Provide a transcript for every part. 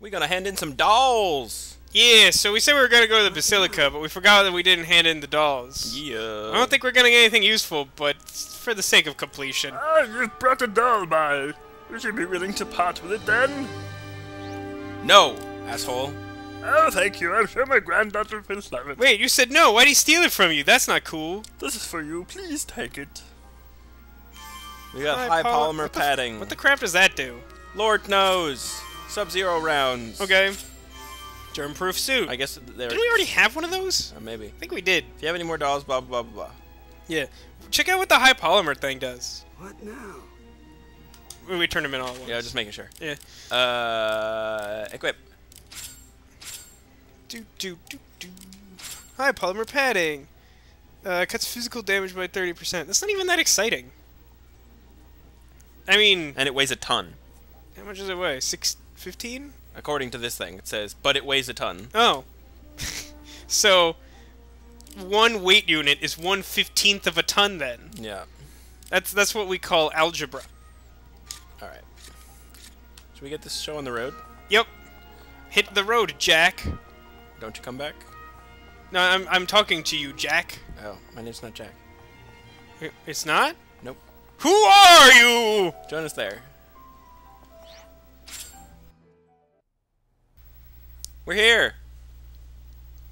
We gotta hand in some dolls. Yeah, so we said we were gonna go to the Basilica, but we forgot that we didn't hand in the dolls. Yeah. I don't think we're gonna get anything useful, but for the sake of completion. I just brought a doll by. Would you be willing to part with it then? No, asshole. Oh, thank you. I'm sure my granddaughter will love it. Wait, you said no. Why'd he steal it from you? That's not cool. This is for you. Please take it. We got high polymer padding. What the crap does that do? Lord knows. Sub-Zero rounds. Okay. Germ-proof suit. I guess there. Didn't we already have one of those? Maybe. I think we did. If you have any more dolls, blah blah blah blah. Yeah. Check out what the high polymer thing does. What now? We turn them in all at once. Yeah, just making sure. Yeah. Equip. High polymer padding. Cuts physical damage by 30%. That's not even that exciting. I mean... And it weighs a ton. How much does it weigh? 15? According to this thing, it says, but it weighs a ton. Oh. So, one weight unit is 1/15 of a ton then. Yeah. That's what we call algebra. Alright. Should we get this show on the road? Yep. Hit the road, Jack. Don't you come back? No, I'm talking to you, Jack. Oh, my name's not Jack. It's not? Nope. Who are you? Join us there. We're here.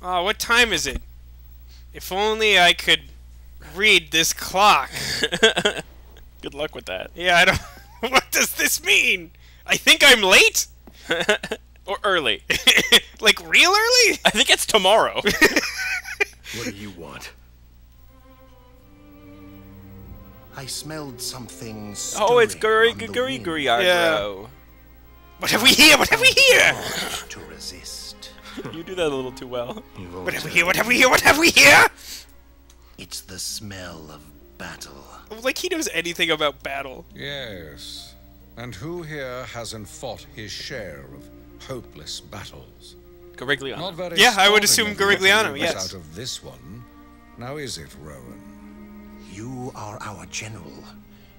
Oh, what time is it? If only I could read this clock. Good luck with that. Yeah, I don't... What does this mean? I think I'm late? Or early. Like, real early? I think it's tomorrow. What do you want? I smelled something. Oh, it's stirring Guri on the Guri wind. Guri Yeah. Agro. What have we here? What have we here? To resist. You do that a little too well. What have we here? What have we here? What have we here? It's the smell of battle. Like he knows anything about battle. Yes. And who here hasn't fought his share of hopeless battles? Garigliano. Not very Yeah, I would sporting assume of you to Garigliano, leave us yes. out of this one. Now is it, Rowen? You are our general.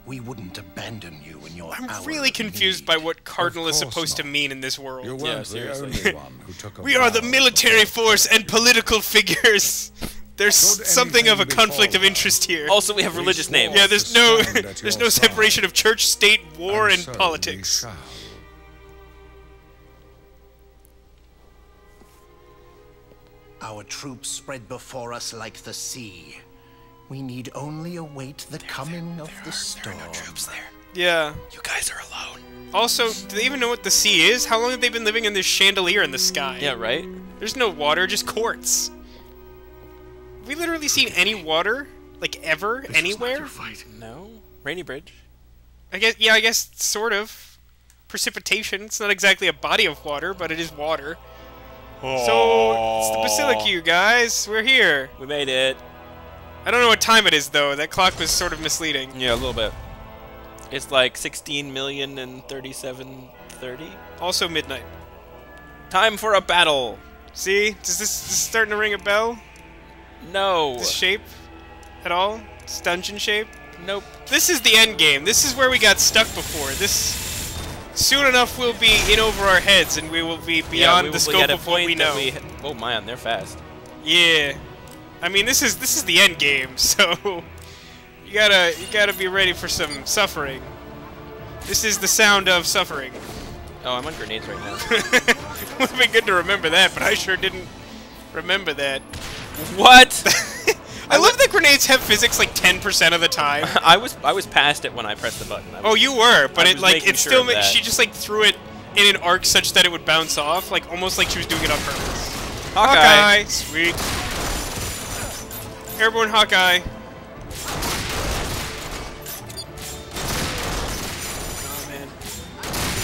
We wouldn't abandon you in your I'm hour really of confused need. by what Cardinal is course supposed to not. mean in this world. You Yeah, weren't the seriously. only one who took a We are the vow military before force and political figures. There's Could something of a anything conflict of befall interest here. Also, we have religious names. Yeah, to there's no stand at there's your no side. separation of church, state, war, and so we politics. shall. Our troops spread before us like the sea. We need only await the coming of the storm. Yeah. You guys are alone. Also, do they even know what the sea is? How long have they been living in this chandelier in the sky? Yeah, right? There's no water, just quartz. Have we literally seen any water? Like, ever? Anywhere? No. Rainy Bridge. I guess, sort of. Precipitation. It's not exactly a body of water, but it is water. So, it's the Basilica, you guys. We're here. We made it. I don't know what time it is, though. That clock was sort of misleading. Yeah, a little bit. It's like 16,037,30. Also midnight. Time for a battle. See? Is this starting to ring a bell? No. This shape? At all? This dungeon shape? Nope. This is the end game. This is where we got stuck before. This... Soon enough we'll be in over our heads and we will be beyond the scope of what we know. Oh man, they're fast. Yeah. I mean, this is the end game, so... You gotta be ready for some suffering. This is the sound of suffering. Oh, I'm on grenades right now. Would have been good to remember that, but I sure didn't remember that. What? I love that grenades have physics like 10% of the time. I was past it when I pressed the button. Oh, you were, but I it was like making it sure still of that. she just like threw it in an arc such that it would bounce off, like almost like she was doing it on purpose. Hawkeye. Sweet. Airborne Hawkeye. Oh man.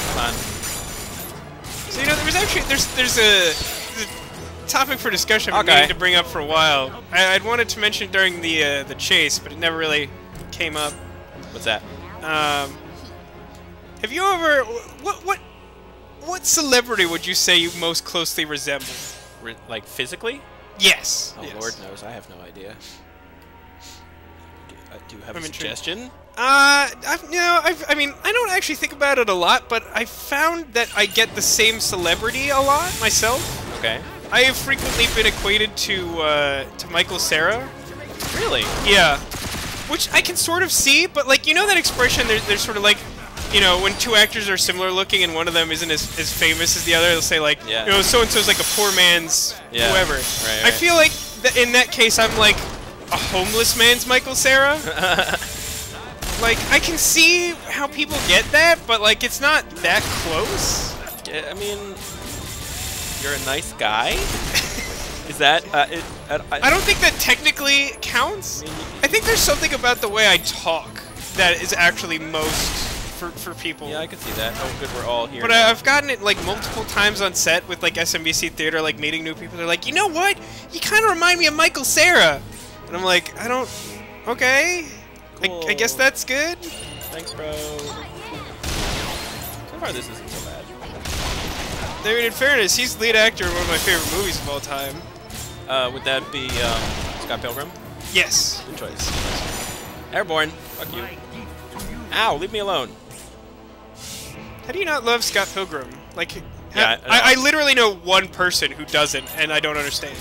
Come on. So you know, there was actually there's a topic for discussion I've been Okay. meaning to bring up for a while. I'd wanted to mention during the chase, but it never really came up. What's that? Have you ever what celebrity would you say you most closely resemble? Like physically? Yes. Oh, yes. Lord knows, I have no idea. Do you have I'm a intrigued. suggestion? I mean, I don't actually think about it a lot, but I found that I get the same celebrity a lot myself. Okay. I have frequently been equated to Michael Cera. Really? Yeah. Which I can sort of see, but like, you know that expression, there's sort of like, you know, when two actors are similar looking and one of them isn't as famous as the other, they'll say like, yeah. you know, so-and-so's like a poor man's whoever. Right. I feel like in that case, I'm like a homeless man's Michael Cera. Like, I can see how people get that, but like, it's not that close. I mean, you're a nice guy? Is that... I don't think that technically counts. I think there's something about the way I talk that is actually most for people. Yeah, I can see that. Oh, good, we're all here. But I've gotten it like multiple times on set with like SMBC Theater, like meeting new people. They're like, you know what? You kind of remind me of Michael Cera. And I'm like, I don't... Okay. Cool. I guess that's good. Thanks, bro. So far, this isn't so bad. I mean, in fairness, he's lead actor in one of my favorite movies of all time. Would that be Scott Pilgrim? Yes. Good choice. Airborne. Fuck you. Ow, leave me alone. How do you not love Scott Pilgrim? Like, Yeah, I literally know one person who doesn't, and I don't understand.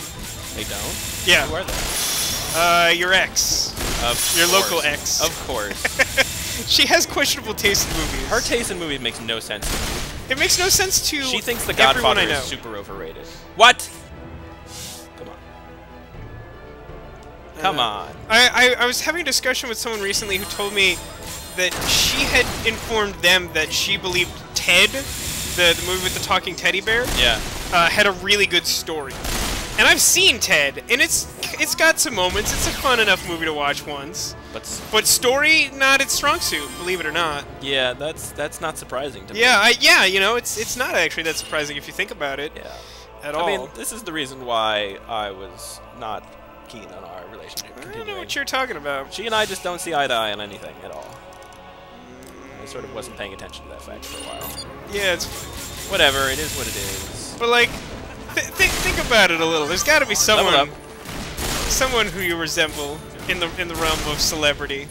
They don't? Yeah. Who are they? Your ex. Your course. local ex. Of course. She has questionable taste in movies. Her taste in movies makes no sense to me. It makes no sense to She thinks The everyone Godfather I know. is super overrated. What? Come on. Come on. I was having a discussion with someone recently who told me that she had informed them that she believed Ted, the movie with the talking teddy bear, Yeah. had a really good story. And I've seen Ted, and it's got some moments. It's a fun enough movie to watch once. But story, not its strong suit, believe it or not. Yeah, that's not surprising to me. Yeah, you know, it's not actually that surprising if you think about it. Yeah. At all. I mean, this is the reason why I was not keen on our relationship I don't know continuing. what you're talking about. She and I just don't see eye to eye on anything at all. I sort of wasn't paying attention to that fact for a while. Yeah, it's... Whatever, it is what it is. But like, think about it a little. There's got to be Level up. someone who you resemble in the realm of celebrity.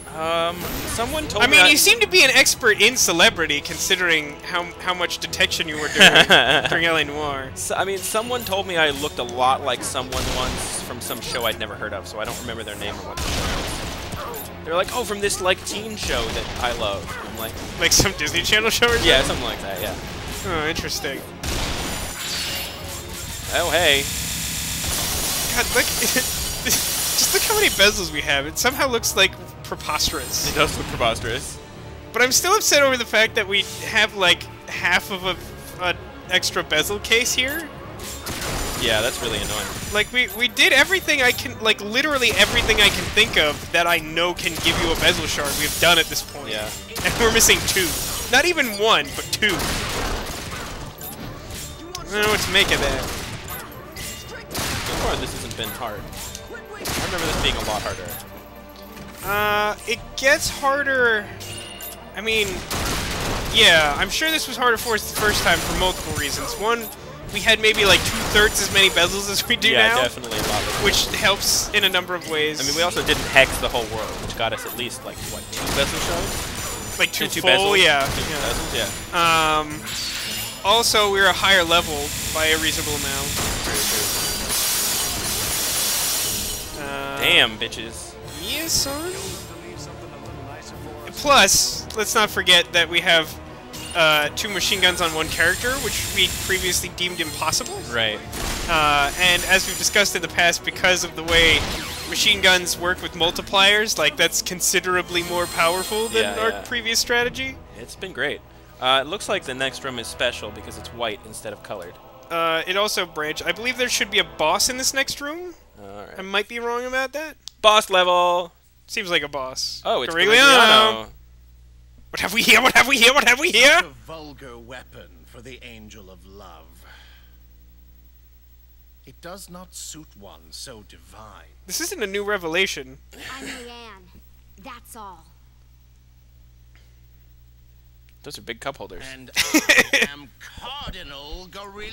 Someone told I me mean, you seem to be an expert in celebrity, considering how much detection you were doing during LA Noire. I mean, someone told me I looked a lot like someone once from some show I'd never heard of, so I don't remember their name or what the show is. They're like, oh, from this like teen show that I love. I'm like some Disney Channel show or something? Yeah, something like that. Yeah. Oh, interesting. Oh, hey. God, look. Just look how many bezels we have. It somehow looks like preposterous. It does look preposterous. But I'm still upset over the fact that we have like half of an extra bezel case here. Yeah, that's really annoying. Like we did everything I can, like literally everything I can think of that I know can give you a bezel shard. We've done at this point. Yeah. And we're missing 2. Not even 1, but 2. I don't know what to make of that. So far, this hasn't been hard. I remember this being a lot harder. It gets harder. I mean, yeah, I'm sure this was harder for us the first time for multiple reasons. One, we had maybe like 2/3 as many bezels as we do now. Yeah, definitely a lot of which helps in a number of ways. I mean, we also didn't hex the whole world, which got us at least like what, 2 bezel shards? Like 2 2 full, bezels? yeah. 2 bezels, yeah. Also, we're a higher level by a reasonable amount. Damn, bitches. Yeah, son. Plus, let's not forget that we have 2 machine guns on 1 character, which we previously deemed impossible. Right. And as we've discussed in the past, because of the way machine guns work with multipliers, like that's considerably more powerful than our previous strategy. It's been great. It looks like the next room is special because it's white instead of colored. It also branched. I believe there should be a boss in this next room. Alright. I might be wrong about that. Boss level! Seems like a boss. Oh, it's Carigliano. What have we here? What have we here? What have we here? A vulgar weapon for the angel of love. It does not suit one so divine. This isn't a new revelation. I'm Leanne. That's all. Those are big cup holders. And I am Cardinal Rowen.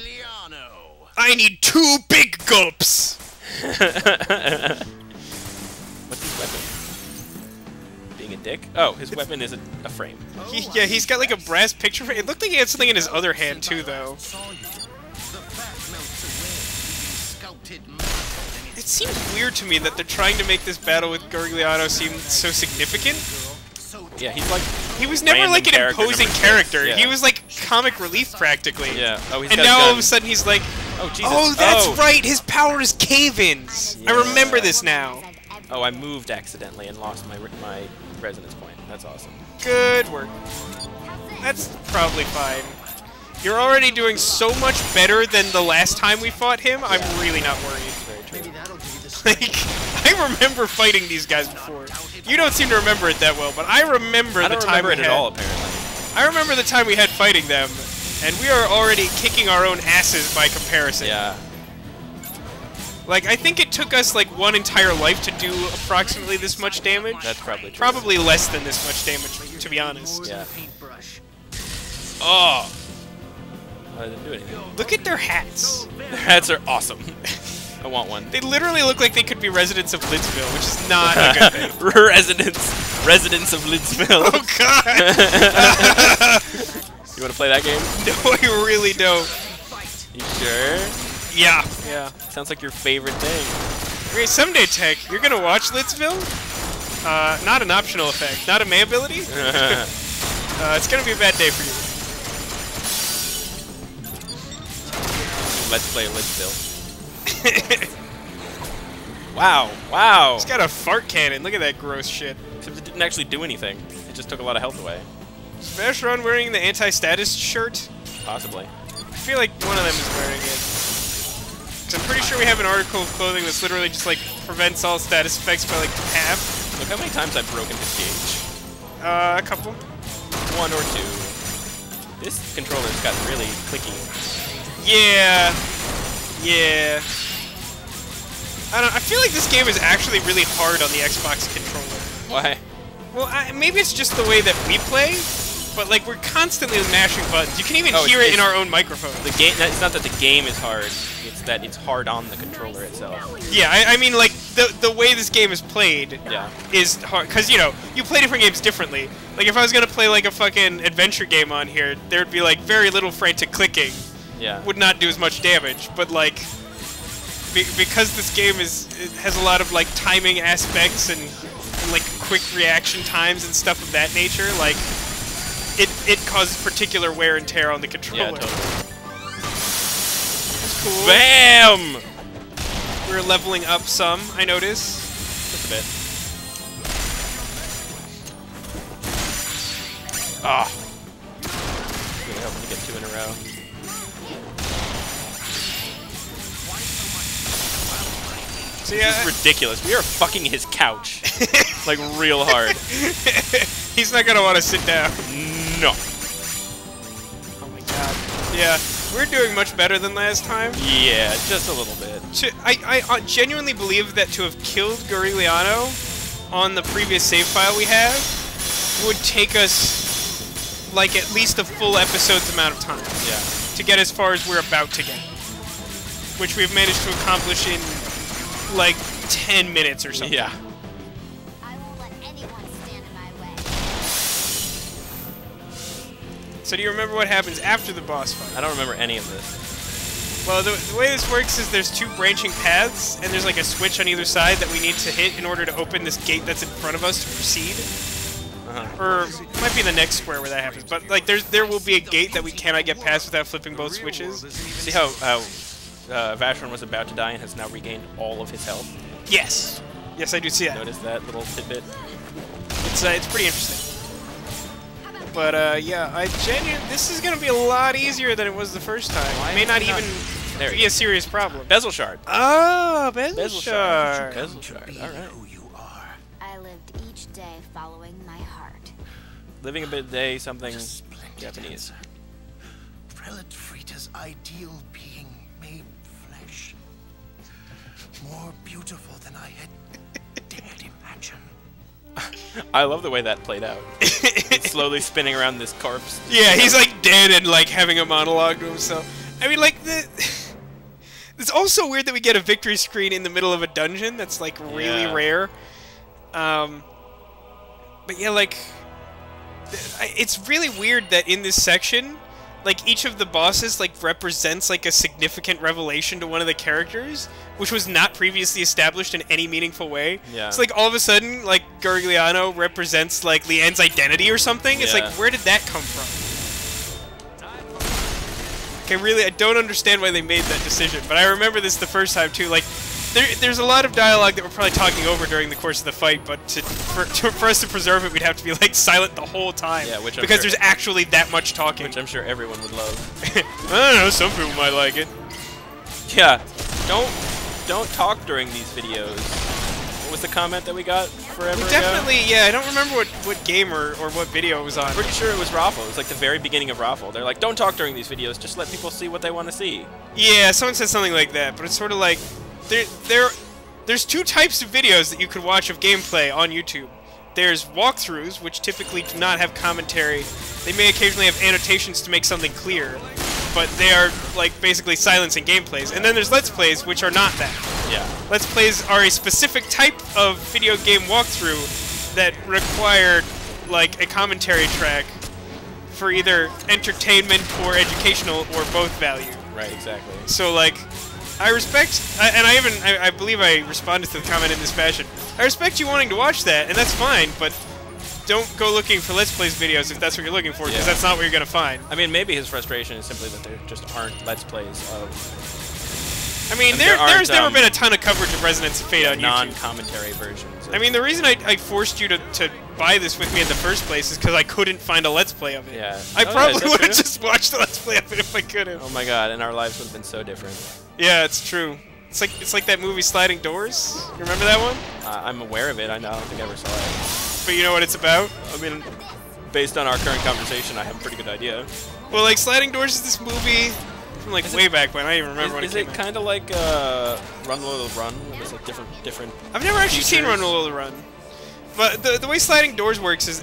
I need 2 big gulps. What's his weapon? Being a dick. Oh, his weapon is a frame. Yeah, he's got like a brass picture frame. It looked like he had something in his other hand too, though. It seems weird to me that they're trying to make this battle with Gorigliano seem so significant. Yeah, he's like... He was never like an imposing character. Yeah. He was like comic relief practically. Yeah. Oh, he's and got now a gun. all of a sudden he's like, oh, Jesus. oh, that's right, his power is cave-ins. I remember this now. Oh, I moved accidentally and lost my resonance point. That's awesome. Good work. That's probably fine. You're already doing so much better than the last time we fought him, I'm really not worried. Very true. Like, I remember fighting these guys before. You don't seem to remember it that well, but I remember the time we had... I don't remember it at all, apparently. I remember the time we had fighting them, and we are already kicking our own asses by comparison. Yeah. Like, I think it took us, like, one entire life to do approximately this much damage. That's probably true. Probably less than this much damage, to be honest. Yeah. Oh! I didn't do anything. Look at their hats. Their hats are awesome. I want one. They literally look like they could be residents of Lidsville, which is not a good thing. Residents of Lidsville. Oh, God! You want to play that game? No, I really don't. You sure? Yeah. Yeah. Sounds like your favorite thing. Okay, someday, Tek, you're gonna watch Lidsville? Not an optional effect. Not a May ability? It's gonna be a bad day for you. Let's play Lidsville. Wow, wow. He's got a fart cannon. Look at that gross shit. Except it didn't actually do anything. It just took a lot of health away. Is Vashron wearing the anti-status shirt? Possibly. I feel like one of them is wearing it. 'Cause I'm pretty sure we have an article of clothing that's literally just like prevents all status effects by like half. Look how many times I've broken this gauge. A couple. One or two. This controller's got really clicky. Yeah. Yeah. I feel like this game is actually really hard on the Xbox controller. Why? Well, maybe it's just the way that we play, but like we're constantly mashing buttons. You can even hear it in our own microphone. The game. It's not that the game is hard. It's that it's hard on the controller itself. Yeah, I mean like the way this game is played is hard because you know you play different games differently. Like if I was gonna play like a fucking adventure game on here, there'd be like very little frantic clicking. Yeah. Would not do as much damage, but like because this game has a lot of like timing aspects and like quick reaction times and stuff of that nature, like it causes particular wear and tear on the controller. Yeah, totally. That's cool. Bam! We're leveling up some, I notice. Just a bit. Ah. Really hoping to get 2 in a row. So yeah, this is ridiculous. We are fucking his couch. Like, real hard. He's not gonna want to sit down. No. Oh my god. Yeah, we're doing much better than last time. Yeah, just a little bit. I genuinely believe that to have killed Gorigliano on the previous save file we have would take us like at least a full episode's amount of time. Yeah. To get as far as we're about to get. Which we've managed to accomplish in like 10 minutes or something. Yeah. I won't let anyone stand in my way. So do you remember what happens after the boss fight? I don't remember any of this. Well, the way this works is there's 2 branching paths, and there's like a switch on either side that we need to hit in order to open this gate that's in front of us to proceed. Or it might be the next square where that happens, but like there will be a gate that we cannot get past without flipping both switches. See how Vashron was about to die and has now regained all of his health? Yes. Yes, I do see that. Notice that little tidbit? It's pretty interesting. But yeah, this is gonna be a lot easier than it was the first time. It may not even be a serious problem. Bezel shard. Ah, Bezel Bezel shard. Bezel shard. All right. I lived each day following my heart. Living a bit day, something Japanese. Prelate Frita's ideal being made flesh. More beautiful than I had dared imagine. I love the way that played out. It's slowly spinning around this corpse. Yeah, he's like dead and like having a monologue to himself. I mean, like it's also weird that we get a victory screen in the middle of a dungeon. That's like really rare. But But yeah, like, it's really weird that in this section, like, each of the bosses, like, represents, like, a significant revelation to one of the characters, which was not previously established in any meaningful way. Yeah. It's like, all of a sudden, like, Gargliano represents, like, Leanne's identity or something. It's like, where did that come from? Okay, really, I don't understand why they made that decision, but I remember this the first time, too. Like, there's a lot of dialogue that we're probably talking over during the course of the fight, but for us to preserve it, we'd have to be, like, silent the whole time. Yeah, which because there's actually that much talking. Which I'm sure everyone would love. I don't know, some people might like it. Yeah, don't talk during these videos. What was the comment that we got forever ago? Definitely, yeah, I don't remember what game or what video it was on. I'm pretty sure it was Raffle. It was like the very beginning of Raffle. They're like, don't talk during these videos, just let people see what they want to see. Yeah, someone said something like that, but it's sort of like, there's two types of videos that you could watch of gameplay on YouTube. There's walkthroughs, which typically do not have commentary. They may occasionally have annotations to make something clear, but they are, like, basically silencing gameplays. And then there's Let's Plays, which are not that. Yeah. Let's Plays are a specific type of video game walkthrough that require, like, a commentary track for either entertainment or educational or both value. Right, exactly. So, like, I respect, and I believe I responded to the comment in this fashion. I respect you wanting to watch that, and that's fine, but don't go looking for Let's Plays videos if that's what you're looking for, because that's not what you're going to find. I mean, maybe his frustration is simply that there just aren't Let's Plays of... I mean, there's never been a ton of coverage of Resonance of Fate on YouTube. Non-commentary versions. I mean, the reason I forced you to buy this with me in the first place is because I couldn't find a Let's Play of it. Yeah. I probably would have just watched the Let's Play of it if I could have. Oh my god, and our lives would have been so different. Yeah, it's true. It's like that movie Sliding Doors. You remember that one? I'm aware of it. I don't think I ever saw it. But you know what it's about? I mean, based on our current conversation, I have a pretty good idea. Well, like, Sliding Doors is this movie from, like, way back when. I don't even remember when it came out. Is it kind of like Run Lola Run? It's like different... I've never actually seen Run Lola Run. But the way Sliding Doors works is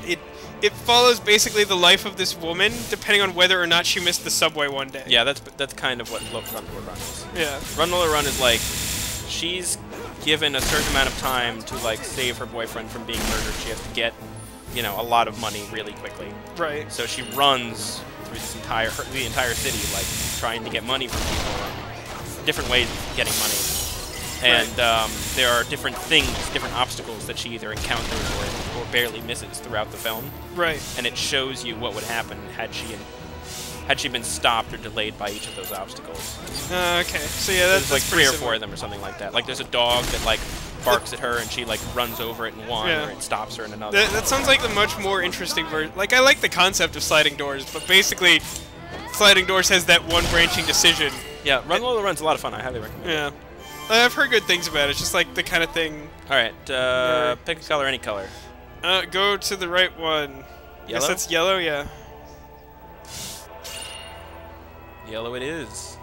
it follows basically the life of this woman, depending on whether or not she missed the subway one day. Yeah, that's kind of what Run Lola Run is. Yeah. Run Lola Run is like, she's given a certain amount of time to, like, save her boyfriend from being murdered. She has to get, you know, a lot of money really quickly. Right. So she runs through the entire city, like, trying to get money from people, different ways of getting money. And there are different things, different obstacles that she either encounters or barely misses throughout the film. Right. And it shows you what would happen had she been stopped or delayed by each of those obstacles. Okay. So yeah, that's like pretty 3 or 4 of them or something like that. Like there's a dog that, like, barks at her and she, like, runs over it in one, or it stops her in another. That sounds like the much more interesting version. Like, I like the concept of Sliding Doors, but basically, Sliding Doors has that one branching decision. Yeah, Run Lola Run's a lot of fun. I highly recommend it. Yeah. I've heard good things about it. It's just like the kind of thing. Alright, pick a color, any color. Go to the right one. Yellow? Yes, that's yellow, yeah. Yellow it is.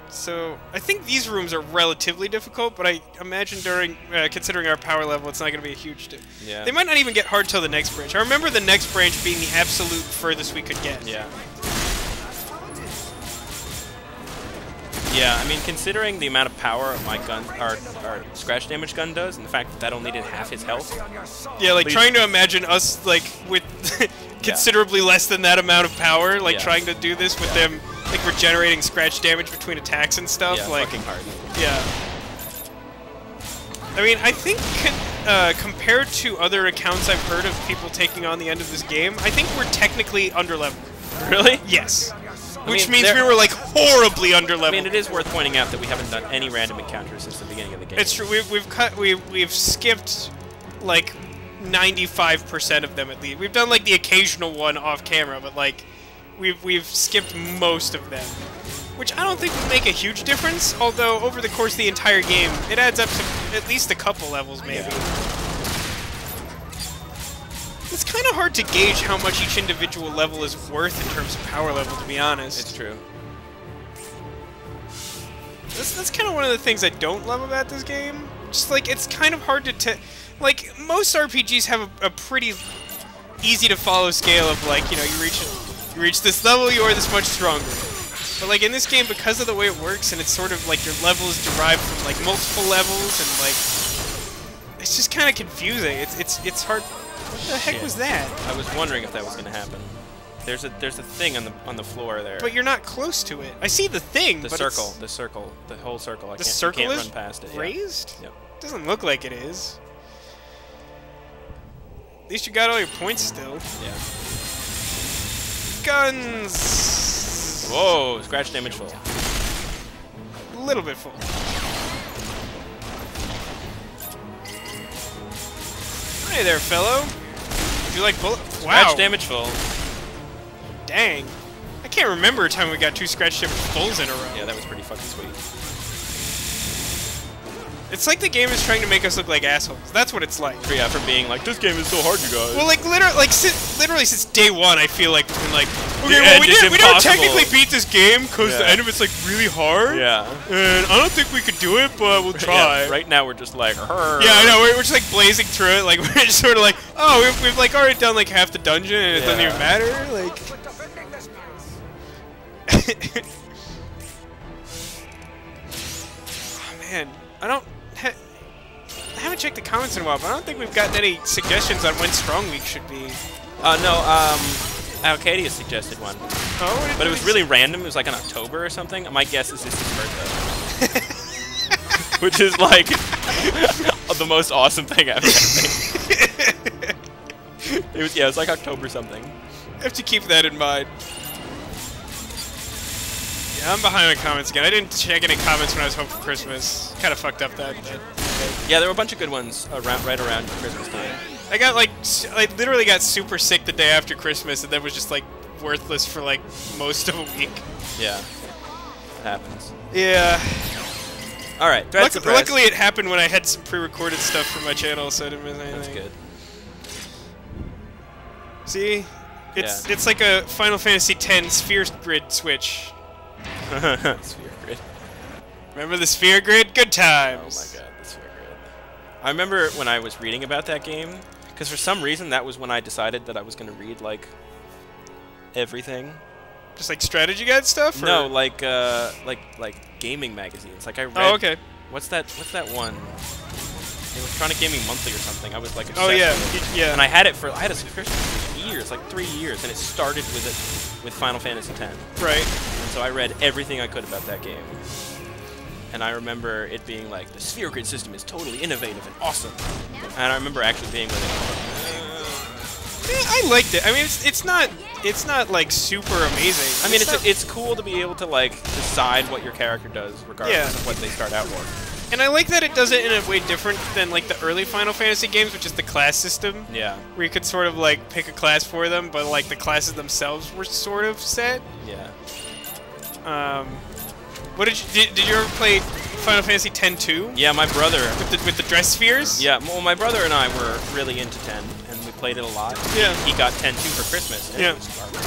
So, I think these rooms are relatively difficult, but I imagine during, considering our power level, it's not going to be a huge... Yeah. They might not even get hard till the next branch. I remember the next branch being the absolute furthest we could get. Yeah. Yeah, I mean, considering the amount of power my gun, our scratch damage gun does, and the fact that that only did half his health. Yeah, like trying to imagine us, like, with considerably less than that amount of power, like trying to do this with them, like, regenerating scratch damage between attacks and stuff. Yeah, like, fucking hard. Yeah. I mean, I think compared to other accounts I've heard of people taking on the end of this game, I think we're technically underleveled. Really? Yes. Which means we were, like, horribly underleveled. I mean, it is worth pointing out that we haven't done any random encounters since the beginning of the game. It's true. We've skipped, like, 95% of them at least. We've done, like, the occasional one off camera, but, like, we've skipped most of them, which I don't think would make a huge difference. Although over the course of the entire game, it adds up to at least a couple levels, maybe. Yeah. It's kind of hard to gauge how much each individual level is worth in terms of power level, to be honest. It's true. That's kind of one of the things I don't love about this game. Just, like, it's kind of hard to... like, most RPGs have a pretty easy-to-follow scale of, like, you know, you reach this level, you are this much stronger. But, like, in this game, because of the way it works, and it's sort of, like, your level is derived from, like, multiple levels, and, like... it's just kind of confusing. It's hard... What the heck was that? I was wondering if that was going to happen. There's a thing on the floor there. But you're not close to it. I see the thing. The but circle, it's... the whole circle. The circle you can't is run past it. raised? Yeah. Yep. Doesn't look like it is. At least you got all your points still. Yeah. Guns. Whoa! Scratch damage full. A little bit full. Hey there, fellow. Do you like bullet? Wow. Scratch damage full. Dang. I can't remember a time we got 2 scratch damage fulls in a row. Yeah, that was pretty fucking sweet. It's like the game is trying to make us look like assholes. That's what it's like. Yeah, for being like, this game is so hard, you guys. Well, like literally since day one, I feel like we've been like, okay, The well, end is we didn't impossible. technically beat this game because the Yeah. end of it's like really hard. Yeah. And I don't think we could do it, but we'll try. Yeah, right now we're just like, Yeah, I know. We're just like blazing through it. Like we're just sort of like, oh, we've like already done like half the dungeon, and it doesn't Yeah. even matter. Like. Oh man, I haven't checked the comments in a while, but I don't think we've gotten any suggestions on when Strong Week should be. No, Alcadia suggested one. Oh, what did But it they was really random. It was like in October or something. My guess is this is his birthday. Which is like the most awesome thing ever. It was like October something. I have to keep that in mind. Yeah, I'm behind on comments again. I didn't check any comments when I was home for Christmas. Kind of fucked up that. Yeah, there were a bunch of good ones right around Christmas time. I got like, I literally got super sick the day after Christmas, and then was just like worthless for like most of a week. Yeah, it happens. Yeah. All right, Luckily, it happened when I had some pre-recorded stuff for my channel, so I didn't miss anything. That's good. See, it's like a Final Fantasy X sphere grid switch. Sphere grid. Remember the sphere grid? Good Oh times. my god, the sphere grid. I remember when I was reading about that game, because for some reason that was when I decided that I was going to read like everything. Just like strategy guide stuff? Or? No, like gaming magazines. Like I read. Oh, okay. What's that one? Electronic Gaming Monthly or something. I was like obsessed Oh yeah, with it. yeah. And I had a subscription for years, like 3 years, and it started with Final Fantasy X. Right. And so I read everything I could about that game. And I remember it being like, the sphere grid system is totally innovative and awesome. And I remember actually being with it. Yeah, I liked it. I mean, it's not like super amazing. I mean, it's cool to be able to like decide what your character does regardless of what they start out for. And I like that it does it in a way different than like the early Final Fantasy games, which is the class system. Yeah. Where you could sort of like pick a class for them, but like the classes themselves were sort of set. Yeah. What did you ever play Final Fantasy X-2? Yeah, my brother. With the dress spheres? Yeah, well, my brother and I were really into 10, and we played it a lot. Yeah. He got 10-2 for Christmas, and Yeah. it was garbage.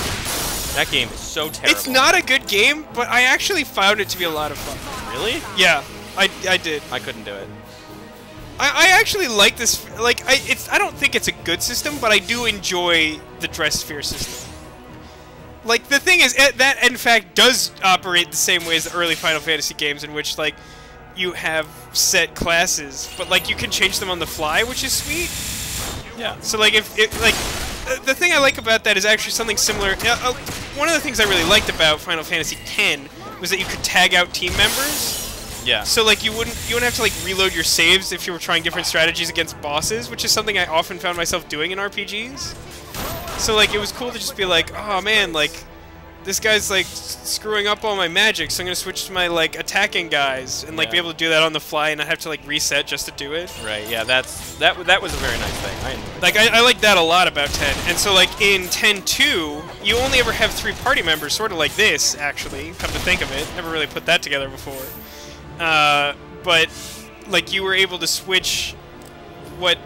That game is so terrible. It's not a good game, but I actually found it to be a lot of fun. Really? Yeah, I did. I couldn't do it. I actually like this. Like, I don't think it's a good system, but I do enjoy the dress sphere system. Like, the thing is, that in fact does operate the same way as the early Final Fantasy games, in which like you have set classes, but like you can change them on the fly, which is sweet. Yeah. So like the thing I like about that is actually something similar. One of the things I really liked about Final Fantasy X was that you could tag out team members. Yeah. So like you wouldn't have to like reload your saves if you were trying different strategies against bosses, which is something I often found myself doing in RPGs. So like it was cool to just be like, oh man, like this guy's like screwing up all my magic, so I'm gonna switch to my like attacking guys and like be able to do that on the fly and not have to like reset just to do it. Right. Yeah. That was a very nice thing. I like that a lot about 10. And so like in 10-2, you only ever have 3 party members, sort of like this actually. Come to think of it, never really put that together before. But like you were able to switch what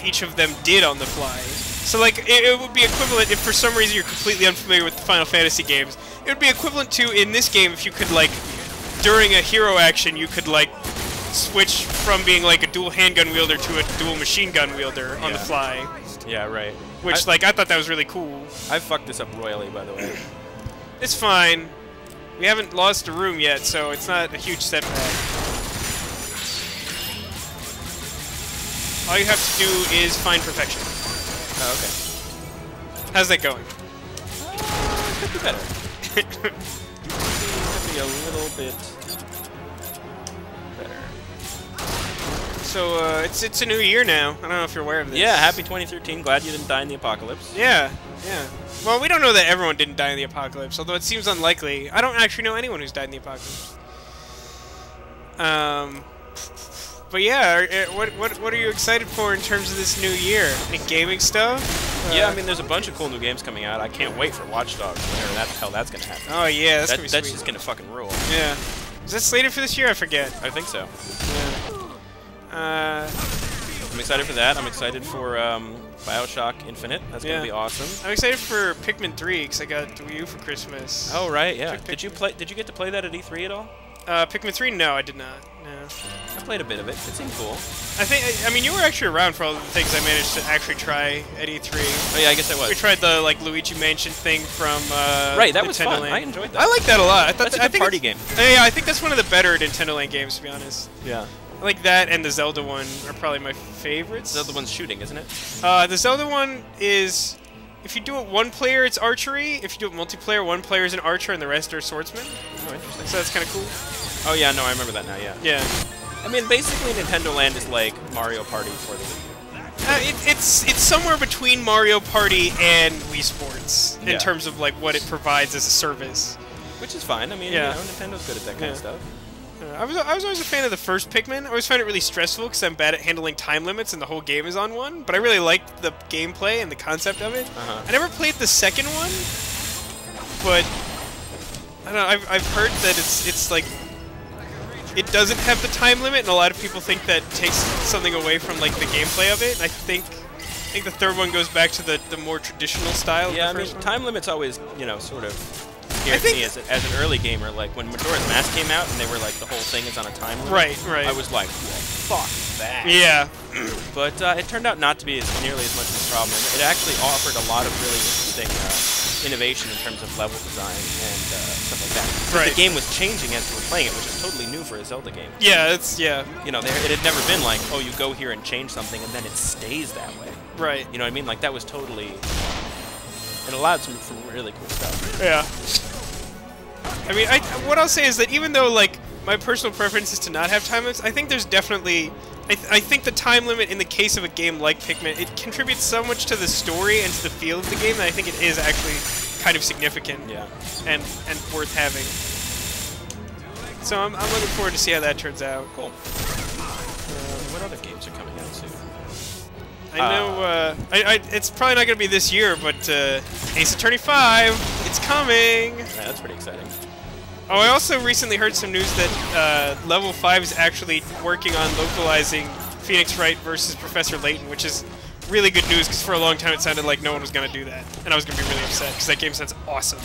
each of them did on the fly. So like it would be equivalent if for some reason you're completely unfamiliar with the Final Fantasy games. It would be equivalent to in this game if you could like during a hero action you could like switch from being like a dual handgun wielder to a dual machine gun wielder on the fly. Yeah. Right. Which like I thought that was really cool. I fucked this up royally, by the way. It's fine. We haven't lost a room yet, so it's not a huge setback. All you have to do is find perfection. Oh, okay. How's that going? Could be better. Could be a little bit better. So, it's a new year now. I don't know if you're aware of this. Yeah, happy 2013. Glad you didn't die in the apocalypse. Yeah, yeah. Well, we don't know that everyone didn't die in the apocalypse, although it seems unlikely. I don't actually know anyone who's died in the apocalypse. But yeah, what are you excited for in terms of this new year? Any gaming stuff? Yeah, I mean, there's a bunch of cool new games coming out. I can't wait for Watch Dogs, whenever the hell that's gonna happen. Oh yeah, that's gonna be That's sweet. just gonna fucking rule. Yeah. Is that slated for this year? I forget. I think so. Yeah. I'm excited for that. I'm excited for Bioshock Infinite. That's Yeah. gonna be awesome. I'm excited for Pikmin 3 because I got the Wii U for Christmas. Oh right, yeah. Check Did you get to play that at E3 at all? Pikmin 3? No, I did not. No. I played a bit of it. It seemed cool. I mean, you were actually around for all the things I managed to actually try at E3. Oh yeah, I guess I was. We tried the like Luigi Mansion thing from right, that was Nintendo fun. Land. I enjoyed that. I like that a lot. I thought That's a I good think party it's- game. Yeah, I think that's one of the better Nintendo Land games, to be honest. Yeah. I like that and the Zelda one are probably my favorites. The other one's shooting, isn't it? The Zelda one is, if you do it one player, it's archery. If you do it multiplayer, one player is an archer and the rest are swordsmen. Oh, interesting. So that's kind of cool. Oh yeah, no, I remember that now. Yeah. Yeah. I mean, basically, Nintendo Land is like Mario Party for the Wii U. It's somewhere between Mario Party and Wii Sports in Yeah. terms of like what it provides as a service. Which is fine. I mean, Yeah. you know, Nintendo's good at that kind of stuff. I was always a fan of the first Pikmin. I always found it really stressful because I'm bad at handling time limits and the whole game is on one. But I really liked the gameplay and the concept of it. I never played the second one, but I don't know. I've heard that it's like it doesn't have the time limit, and a lot of people think that takes something away from like the gameplay of it. And I think the third one goes back to the more traditional style. Yeah, I of the mean, first one. time limits always, you know, sort of scared me as an early gamer. Like when Majora's Mask came out, and they were like the whole thing is on a time limit. Right. I was like, well, fuck that. Yeah. But it turned out not to be nearly as much of a problem. It actually offered a lot of really interesting innovation in terms of level design and stuff like that. But Right. the game was changing as we were playing it, which is totally new for a Zelda game. Yeah, You know, it had never been like, oh, you go here and change something, and then it stays that way. right. You know what I mean? Like, that was totally... It allowed some really cool stuff. Yeah. I mean, what I'll say is that even though, like, my personal preference is to not have time limits, I think there's definitely... I think the time limit in the case of a game like Pikmin, it contributes so much to the story and to the feel of the game that I think it is actually kind of significant Yeah. and worth having. So I'm looking forward to see how that turns out. Cool. What other games are coming out soon? I know, it's probably not going to be this year, but Ace Attorney 5, it's coming! Yeah, that's pretty exciting. Oh, I also recently heard some news that Level 5 is actually working on localizing Phoenix Wright versus Professor Layton, which is really good news, because for a long time it sounded like no one was going to do that. And I was going to be really upset, because that game sounds awesome.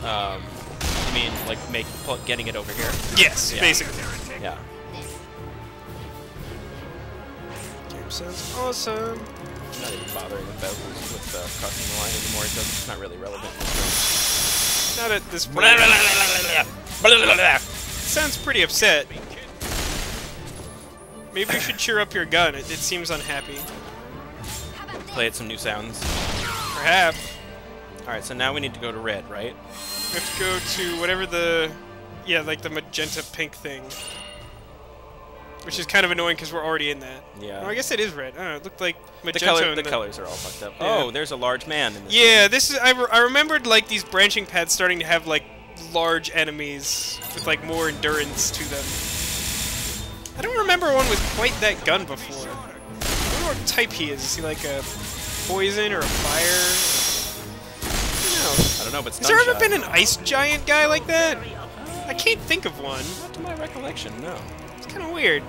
You mean, like, getting it over here? Yes, Yeah. basically. Yeah. Game sounds awesome. I'm not even bothering with crossing the line anymore. It's not really relevant. Not at this point. Sounds pretty upset. Maybe you should cheer up your gun. It seems unhappy. Play it some new sounds. Perhaps. Alright, so now we need to go to red, right? We have to go to whatever the... Yeah, like the magenta pink thing. Which is kind of annoying because we're already in that. Yeah. Oh, I guess it is red. I don't know, it looked like magenta. The colors are all fucked up. Yeah. Oh, there's a large man in this. Yeah, this is... I remembered, like, these branching paths starting to have, like, large enemies with, like, more endurance to them. I don't remember one with quite that gun before. I wonder what type he is. Is he, like, a poison or a fire? I don't know, but Has there ever been an ice giant guy like that? I can't think of one. Not to my recollection, no. It's kind of weird.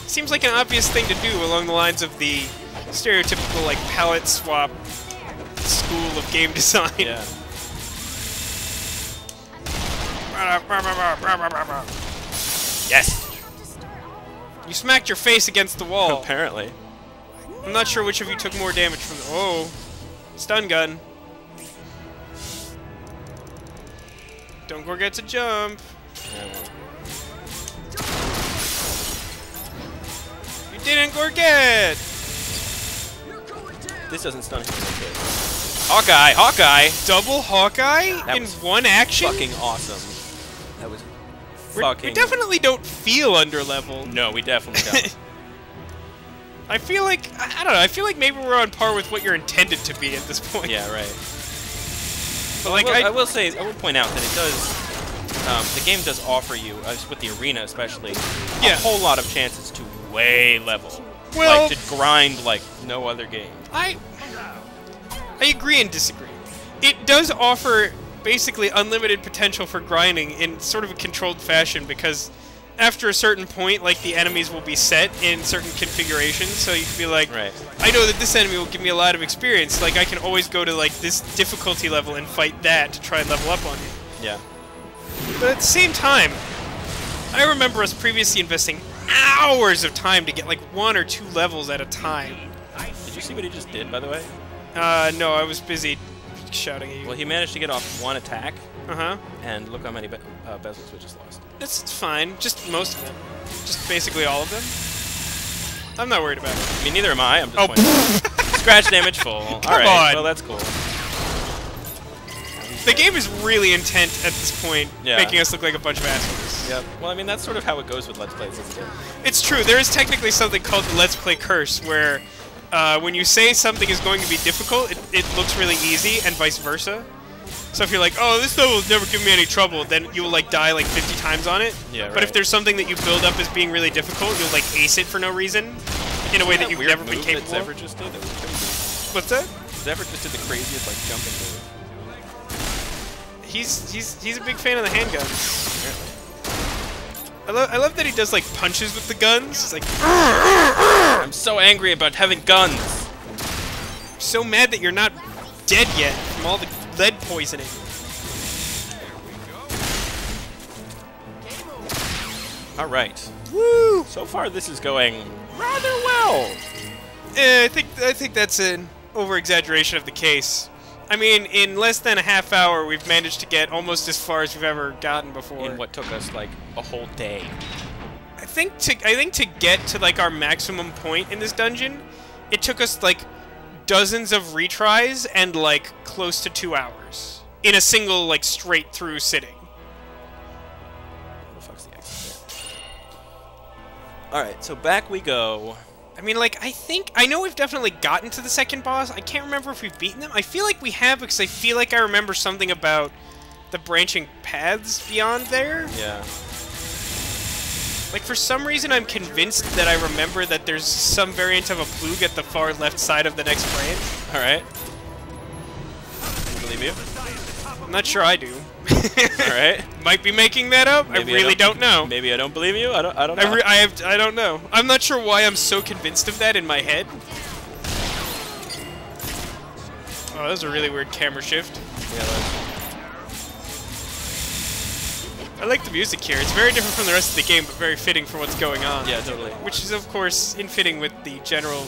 Seems like an obvious thing to do along the lines of the stereotypical, like, palette swap school of game design. Yeah. Yes! You smacked your face against the wall. Apparently. I'm not sure which of you took more damage from the... Oh. Stun gun. Don't forget to jump. Yeah, well. You didn't forget! This doesn't stun him like this. Hawkeye! Hawkeye! Double Hawkeye That in was one action? Fucking awesome. That was We fucking... definitely don't feel underleveled. No, we definitely don't. I feel like, I don't know, I feel like maybe we're on par with what you're intended to be at this point. Yeah, right. But like, I will point out that it does, the game does offer you, with the arena especially, a whole lot of chances to way level. Well, like, to grind like no other game. I agree and disagree. It does offer basically unlimited potential for grinding in sort of a controlled fashion, because after a certain point, like, the enemies will be set in certain configurations, so you can be like, right. I know that this enemy will give me a lot of experience, like, I can always go to, like, this difficulty level and fight that to try and level up on you. Yeah. But at the same time, I remember us previously investing hours of time to get, like, 1 or 2 levels at a time. Did you see what he just did, by the way? No, I was busy shouting at you. Well, he managed to get off 1 attack, Uh-huh. and look how many bezels we just lost. It's fine. Just most of them. Just basically all of them. I'm not worried about it. I mean, neither am I. I'm just pointing. Scratch damage full. Alright, on. well, that's cool. The game is really intent at this point, Yeah. making us look like a bunch of assholes. Yep. Well, I mean, that's sort of how it goes with Let's Plays, isn't it? It's true. There is technically something called the Let's Play curse, where when you say something is going to be difficult, it looks really easy, and vice versa. So if you're like, oh, this level will never give me any trouble, then you'll, like, die, like, 50 times on it. Yeah, But if there's something that you build up as being really difficult, you'll, like, ace it for no reason, in a way that you've never been capable of. Zephyr just did? That was crazy. What's that? Zephyr just did the craziest, like, jumping move. He's a big fan of the handguns. I love that he does, like, punches with the guns. It's like, I'm so angry about having guns. I'm so mad that you're not dead yet from all the lead poisoning. All right. Woo! So far, this is going rather well. I think that's an over-exaggeration of the case. I mean, in less than a half hour, we've managed to get almost as far as we've ever gotten before. In what took us like a whole day. I think to get to like our maximum point in this dungeon, it took us like dozens of retries and like close to 2 hours in a single like straight through sitting. Where the fuck's the exit there? All right, so back we go. I mean, like, I know we've definitely gotten to the second boss. I can't remember if we've beaten them. I feel like we have, because I feel like I remember something about the branching paths beyond there. Yeah. Like, for some reason, I'm convinced that I remember that there's some variant of a plug at the far left side of the next branch. All right. I believe you. I'm not sure I do. All right. Might be making that up. Maybe I really don't know. Maybe I don't believe you. I don't know. I don't know. I'm not sure why I'm so convinced of that in my head. Oh, that was a really weird camera shift. Yeah, I like the music here. It's very different from the rest of the game, but very fitting for what's going on. yeah, totally. Which is, of course, in fitting with the general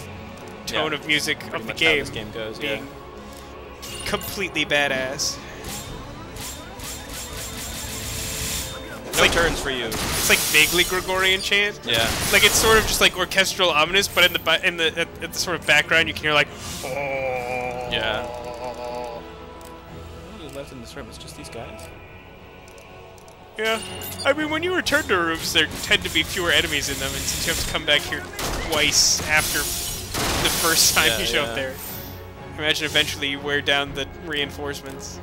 tone of music Pretty of the much how game. this game goes, being yeah. completely badass. No turns for you. It's like vaguely Gregorian chant. Yeah. Like it's sort of just like orchestral ominous, but at the sort of background you can hear like. Oh. Yeah. What is left in this room? It's just these guys. Yeah. I mean, when you return to rooms, there tend to be fewer enemies in them, and since you have to come back here twice after the first time you show up there, I imagine eventually you wear down the reinforcements.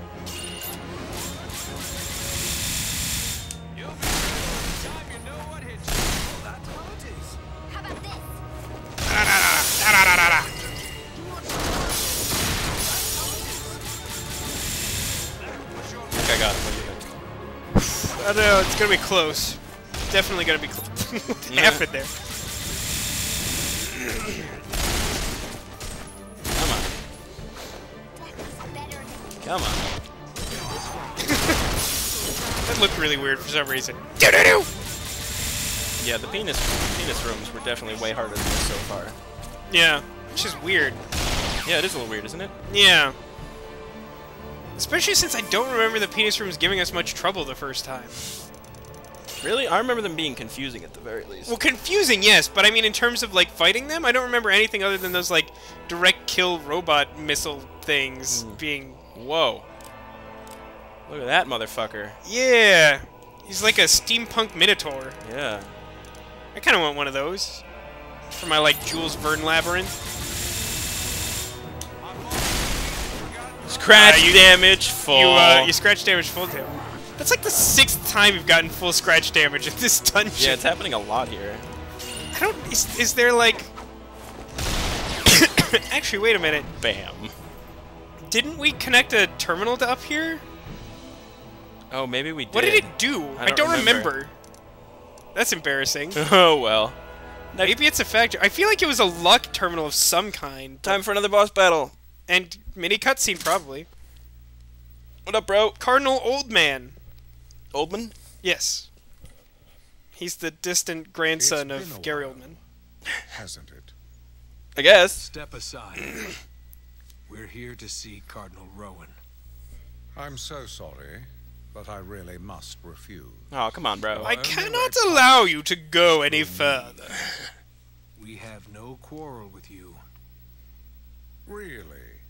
I think I got it. What do you think? I don't know, it's gonna be close. Definitely gonna be close. What happened there? Come on. Come on. That looked really weird for some reason. Yeah, the penis rooms were definitely way harder than this so far. Yeah, which is weird. Yeah, it is a little weird, isn't it? Yeah. Especially since I don't remember the penis rooms giving us much trouble the first time. Really? I remember them being confusing at the very least. Well, confusing, yes, but I mean in terms of, like, fighting them, I don't remember anything other than those, like, direct kill robot missile things being... Whoa. Look at that motherfucker. Yeah. He's like a steampunk minotaur. Yeah. I kind of want one of those. For my, like, Jules Verne labyrinth. Scratch damage full. You scratch damage full to him. That's like the 6th time you've gotten full scratch damage in this dungeon. Yeah, it's happening a lot here. I don't... Is there, like... Actually, wait a minute. Bam. Didn't we connect a terminal to up here? Oh, maybe we did. What did it do? I don't remember. That's embarrassing. Oh, well. Maybe it's a factor. I feel like it was a luck terminal of some kind. Time for another boss battle. And mini cutscene, probably. What up, bro? Cardinal Oldman. Oldman? Yes. He's the distant grandson of Gary Oldman. Hasn't it? I guess. Step aside. We're here to see Cardinal Rowen. I'm so sorry, but I really must refuse. Oh, come on, bro. I cannot allow you to go any further. We have no quarrel with you. Really?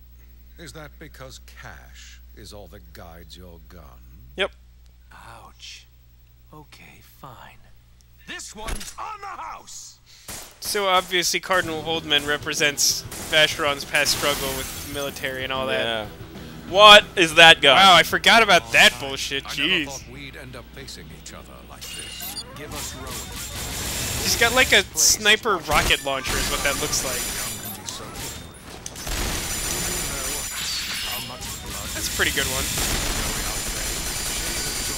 Is that because cash is all that guides your gun? Yep. Ouch. Okay, fine. This one's on the house! So obviously Cardinal Oldman represents Vacheron's past struggle with the military and all that. Yeah. What is that gun? Wow, I forgot about that bullshit. I never Jeez. thought we'd end up facing each other like this. Give us Rowen. He's got like a sniper rocket launcher is what that looks like. Young can be so ignorant. How much blood That's a pretty good one.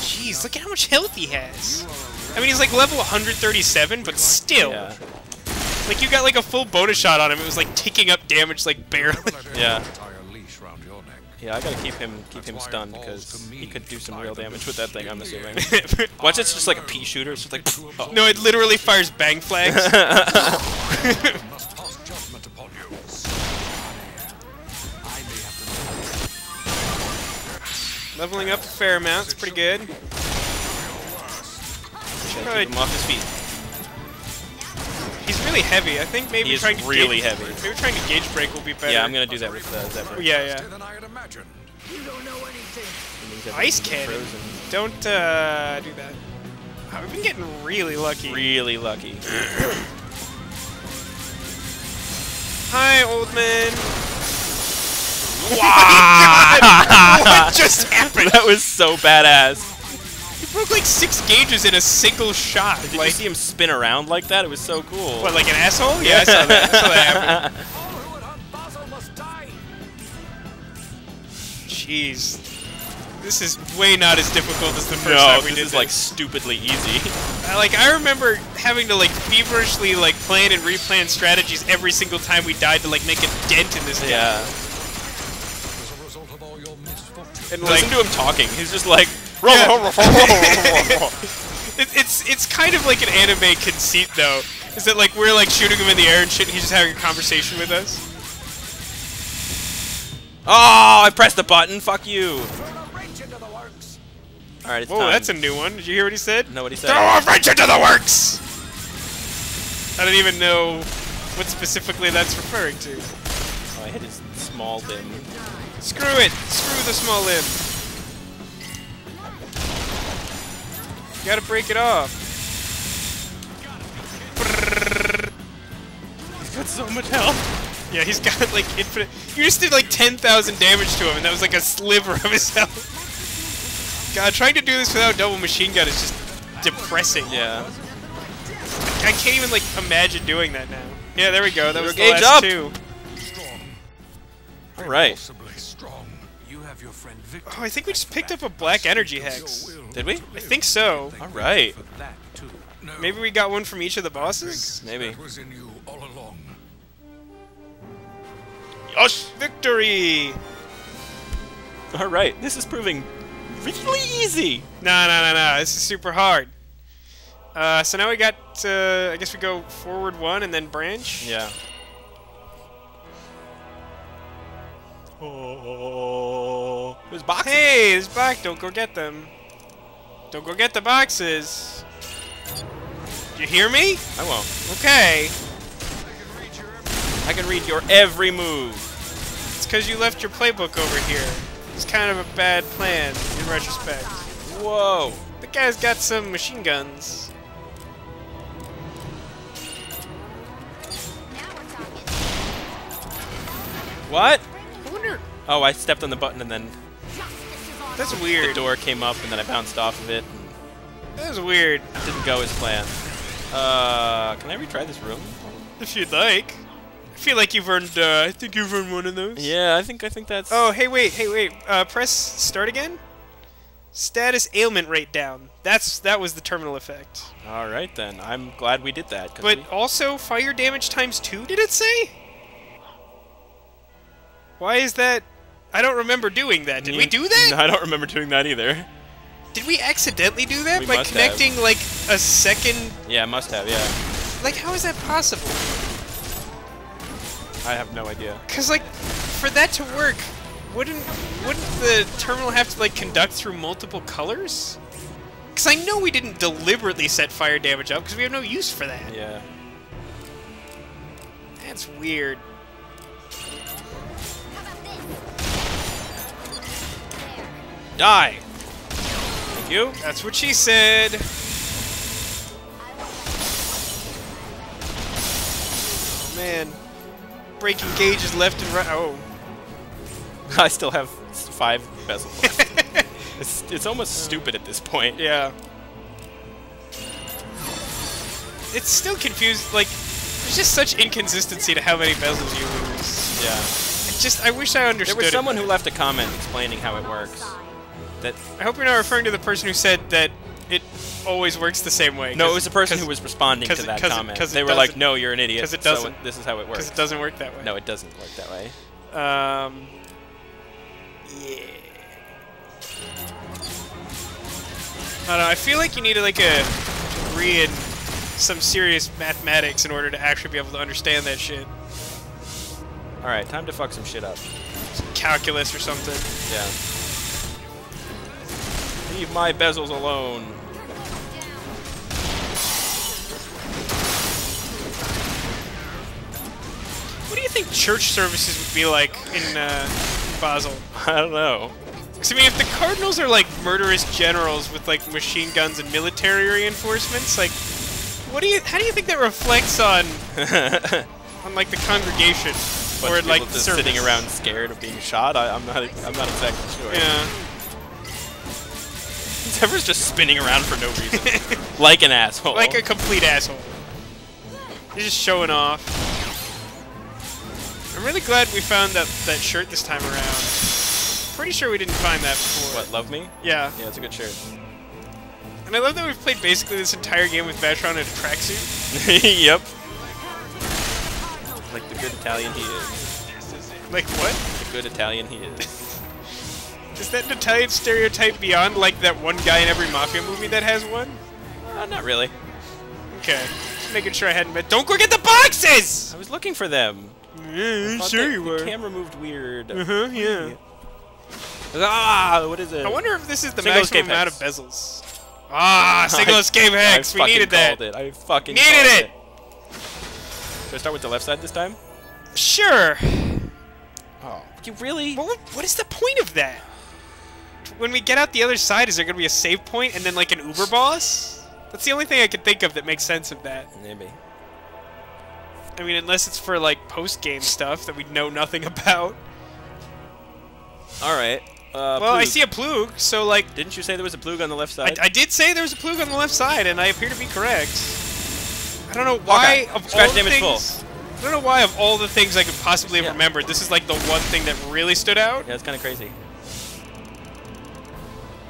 Jeez, look at how much health he has. I mean, he's like level 137, but still. Yeah. Like, you got like a full bonus shot on him. It was like ticking up damage like barely. Yeah. tie a leash round your neck. Yeah, I gotta keep him stunned because he could do some real damage with that thing, I'm assuming. Watch, it's just like a pea shooter. It's just like, oh. No, it literally fires bang flags. Must pass judgment upon you. I may have to Leveling up a fair amount. It's pretty good. Gotta keep him off his feet. He's really heavy. I think maybe He is trying to really gauge, heavy. Maybe trying to gauge break will be better. Yeah, I'm gonna do that with Zephyr. Yeah, yeah. Than I had imagined. Ice cannon. Don't do that. Oh, we've been getting really lucky. Really lucky. Hi, old man. Wow! What just happened? That was so badass. He broke like 6 gauges in a single shot. Did like, you see him spin around like that? It was so cool. what, like an asshole? Yeah, I saw that. I saw that happen. Basel must die. Jeez. This is way not as difficult as the first No, time we this did is like stupidly easy. Like, I remember having to like feverishly like plan and replan strategies every single time we died to like make a dent in this game. Yeah. As a result of all your misfortune. And like, Listen to him talking. He's just like. it's kind of like an anime conceit though. Is that like we're like shooting him in the air and shit, and he's just having a conversation with us. Oh, I pressed the button. Fuck you. All right, it's Whoa, time. that's a new one. Did you hear what he said? No, what he said. Throw a wrench into the works! I don't even know what specifically that's referring to. Oh, I hit his small limb. Screw it! Screw the small limb. You gotta break it off. He's got so much health. Yeah, he's got like infinite. You just did like 10,000 damage to him, and that was like a sliver of his health. God, trying to do this without double machine gun is just depressing. Yeah. I can't even like imagine doing that now. Yeah, there we go. That was the Gauge last up. 2. Strong. All right. Possibly strong. You have your friend Victor. Oh, I think we just picked up a black energy hex. Did we? I think so. All right. For that too. No, Maybe we got one from each of the bosses? Maybe. that was in you all along. Yosh. Victory! All right. This is proving really easy. No. This is super hard. So now we got, I guess we go forward 1 and then branch? Yeah. Oh. There's boxes. Hey, there's box. Don't go get them. Don't go get the boxes. You hear me? I won't. Okay. I can read your every move. It's because you left your playbook over here. It's kind of a bad plan in retrospect. Whoa. The guy's got some machine guns. What? I wonder. Oh, I stepped on the button and then That's the weird. door came up and then I bounced off of it. That was weird. And it didn't go as planned. Can I retry this room? If you'd like. I feel like you've earned. I think you've earned one of those. Yeah, I think that's. Oh, hey, wait. Press start again. Status ailment rate down. That was the terminal effect. All right then. I'm glad we did that. But also fire damage times 2. Did it say? Why is that? I don't remember doing that. Did we do that? I don't remember doing that either. Did we accidentally do that We by must connecting like a second? Yeah, must have. Yeah. Like, how is that possible? I have no idea. Cause like, for that to work, wouldn't the terminal have to like conduct through multiple colors? Cause I know we didn't deliberately set fire damage up because we have no use for that. Yeah. That's weird. Die. Thank you. That's what she said. Man, breaking gauges left and right. Oh. I still have 5 bezels left. It's almost stupid at this point. Yeah. It's still confused. Like, there's just such inconsistency to how many bezels you lose. Yeah. I wish I understood. There was someone it. who left a comment explaining how it works. That I hope you're not referring to the person who said that it always works the same way. no, it was the person who was responding to that comment. They were like, "No, you're an idiot." Because it doesn't. So this is how it works. Because it doesn't work that way. No, it doesn't work that way. Yeah. I don't know. I feel like you need like a degree in some serious mathematics in order to actually be able to understand that shit. All right, time to fuck some shit up. Some calculus or something. Yeah. Leave my bezels alone. What do you think church services would be like in Basel? I don't know. Because, I mean, if the Cardinals are like murderous generals with like machine guns and military reinforcements, like, how do you think that reflects on like the congregation or like the just service? sitting around scared of being shot? I'm not exactly sure. Yeah. Zephyr's just spinning around for no reason. Like an asshole. Like a complete asshole. You're just showing off. I'm really glad we found that shirt this time around. Pretty sure we didn't find that before. What, love me? Yeah. Yeah, it's a good shirt. And I love that we've played basically this entire game with Vashron in a tracksuit. Yep. Like the good Italian he is. Like what? The good Italian he is. Is that an Italian stereotype beyond like that one guy in every mafia movie that has one? Not really. Okay. Just making sure I hadn't met. Don't go get the boxes! I was looking for them. Yeah, sure you were. The camera moved weird. Yeah. Ah, what is it? I wonder if this is the Single maximum escape amount of hex. bezels. Ah, single escape hex. We needed that. I fucking Needed called it. Should I start with the left side this time? Sure. Oh, you really? What is the point of that? When we get out the other side, is there going to be a save point and then like an Uber boss? That's the only thing I can think of that makes sense of that. Maybe. I mean, unless it's for like post-game stuff that we know nothing about. All right. Well, Plug. I see a plug, so like... Didn't you say there was a plug on the left side? I did say there was a plug on the left side, and I appear to be correct. I don't know why Okay. of Scratch all the damage things... I don't know why of all the things I could possibly have remembered, this is like the one thing that really stood out. Yeah, it's kind of crazy.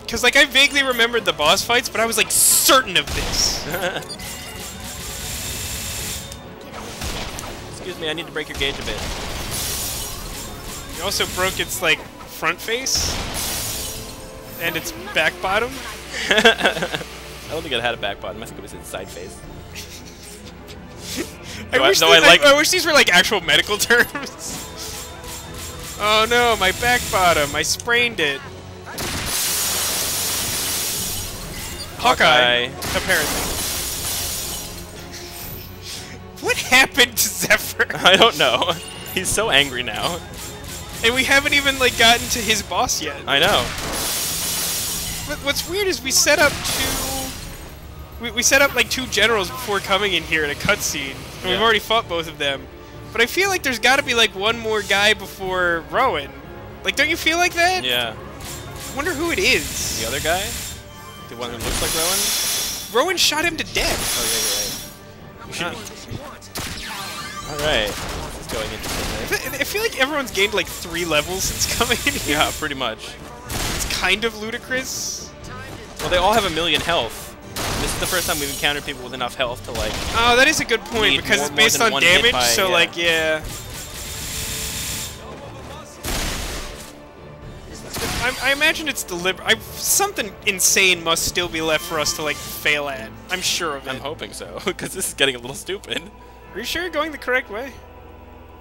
Because like I vaguely remembered the boss fights, but I was like certain of this. Excuse me, I need to break your gauge a bit. You also broke its like front face and its back bottom. I don't think it had a back bottom. I think it was its side face. I wish these were like actual medical terms. Oh no, my back bottom. I sprained it. Hawkeye, apparently. What happened to Zephyr? I don't know. He's so angry now. And we haven't even, like, gotten to his boss yet. I know. But what's weird is we set up we set up, like, 2 generals before coming in here in a cutscene. And we've already fought both of them. But I feel like there's gotta be, like, one more guy before Rowen. Like, don't you feel like that? Yeah. I wonder who it is. The other guy? The one who looks like Rowen? Rowen shot him to death. Oh, yeah, you're right. Alright. This is going interesting. I feel like everyone's gained, like, 3 levels since coming in here. Yeah, pretty much. It's kind of ludicrous. Well, they all have 1,000,000 health. This is the first time we've encountered people with enough health to, like... Oh, that is a good point, because it's based on damage, so, like, yeah. I imagine it's deliberate. Something insane must still be left for us to, like, fail at. I'm sure of it. I'm hoping so, because this is getting a little stupid. Are you sure you're going the correct way?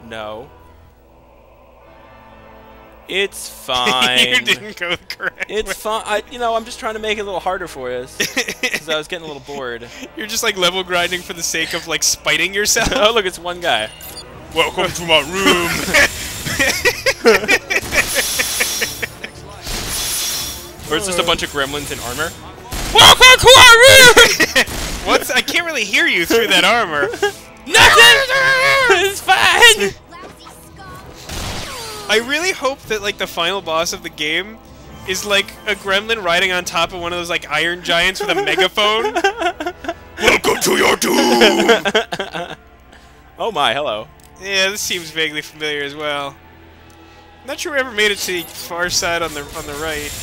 No. It's fine. You didn't go the correct way. It's fine. You know, I'm just trying to make it a little harder for you, because I was getting a little bored. You're just, like, level grinding for the sake of, like, spiting yourself? Oh, look, it's one guy. Welcome to my room. Or it's just a bunch of gremlins in armor. Welcome to our room! What? I can't really hear you through that armor. Nothing! It's fine! I really hope that, like, the final boss of the game is, like, a gremlin riding on top of one of those, like, iron giants with a megaphone. Welcome to your doom. Oh my, hello. Yeah, this seems vaguely familiar as well. Not sure we ever made it to the far side on the right.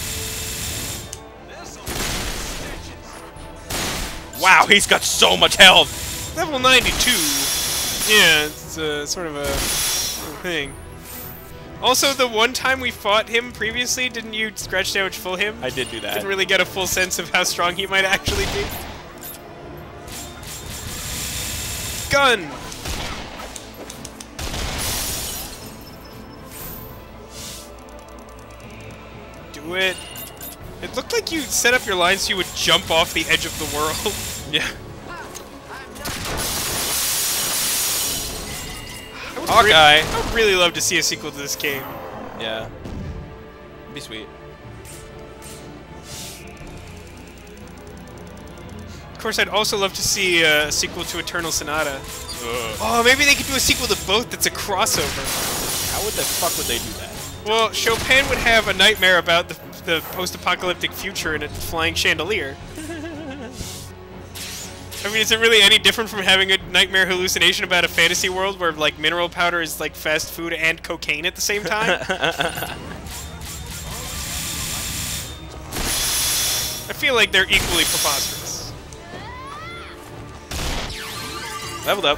Wow, he's got so much health! Level 92. Yeah, it's sort of a thing. Also, the one time we fought him previously, didn't you scratch damage full him? I did do that. Didn't really get a full sense of how strong he might actually be. Gun! Do it. It looked like you set up your line so you would jump off the edge of the world. Yeah. I Hawkeye! would really love to see a sequel to this game. Yeah. It'd be sweet. Of course, I'd also love to see a sequel to Eternal Sonata. Oh, maybe they could do a sequel to both that's a crossover. How would the fuck would they do that? Well, Chopin would have a nightmare about the post-apocalyptic future in a flying chandelier. I mean, is it really any different from having a nightmare hallucination about a fantasy world where, like, mineral powder is, like, fast food and cocaine at the same time? I feel like they're equally preposterous. Leveled up.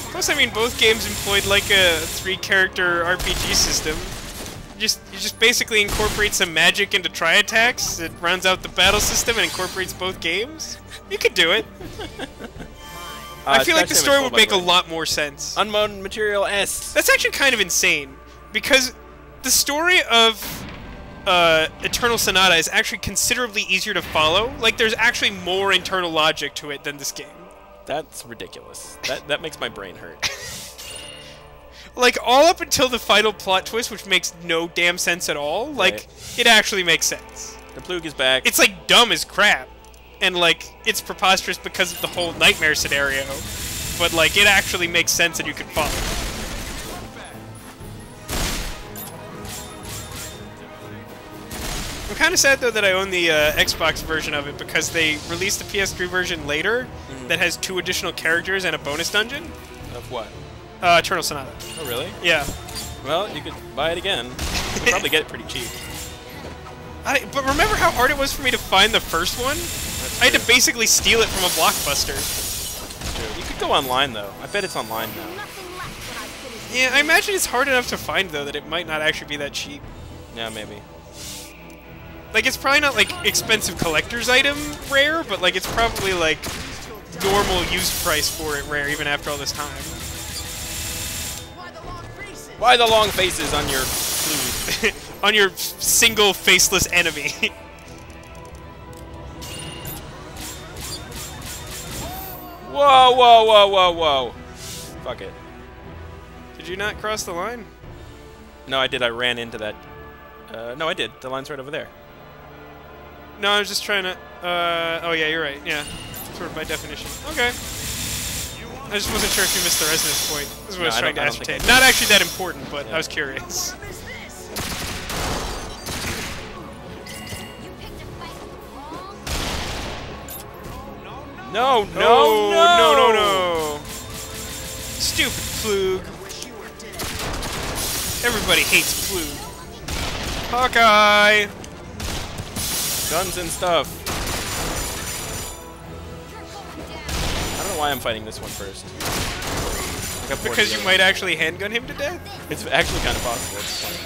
Plus, I mean, both games employed, like, a 3-character RPG system. You just basically incorporate some magic into tri-attacks. It rounds out the battle system and incorporates both games. You could do it. I feel like the story would make a lot more sense. Unknown material S. That's actually kind of insane, because the story of Eternal Sonata is actually considerably easier to follow. Like, there's actually more internal logic to it than this game. That's ridiculous. That makes my brain hurt. Like, all up until the final plot twist, which makes no damn sense at all, like, Right. it actually makes sense. The Plug is back. It's, like, dumb as crap. And, like, it's preposterous because of the whole nightmare scenario. But, like, it actually makes sense and you can follow. I'm kind of sad, though, that I own the Xbox version of it, because they released the PS3 version later that has 2 additional characters and a bonus dungeon. Of what? Eternal Sonata. Oh, really? Yeah. Well, you could buy it again. You could probably get it pretty cheap. But remember how hard it was for me to find the first one? I had to basically steal it from a Blockbuster. True. You could go online, though. I bet it's online now. Yeah, I imagine it's hard enough to find, though, that it might not actually be that cheap. Yeah, maybe. Like, it's probably not, like, expensive collector's item rare, but, like, it's probably, like, normal used price for it rare, even after all this time. Why the long faces on your flute? On your single faceless enemy. Whoa, whoa, whoa, whoa, whoa. Fuck it. Did you not cross the line? No, I did. I ran into that. No, I did. The line's right over there. No, I was just trying to... oh, yeah, you're right. Yeah. Sort of by definition. Okay. I just wasn't sure if you missed the resonance point. This is what I was trying to ascertain. Not actually that important, but I was curious. No, no, Oh, no! no. Stupid Plug. Everybody hates Plug. Hawkeye! Guns and stuff. I don't know why I'm fighting this one first. I got bored Because of the you other might actually handgun him to death? one. It's actually kind of possible. It's funny.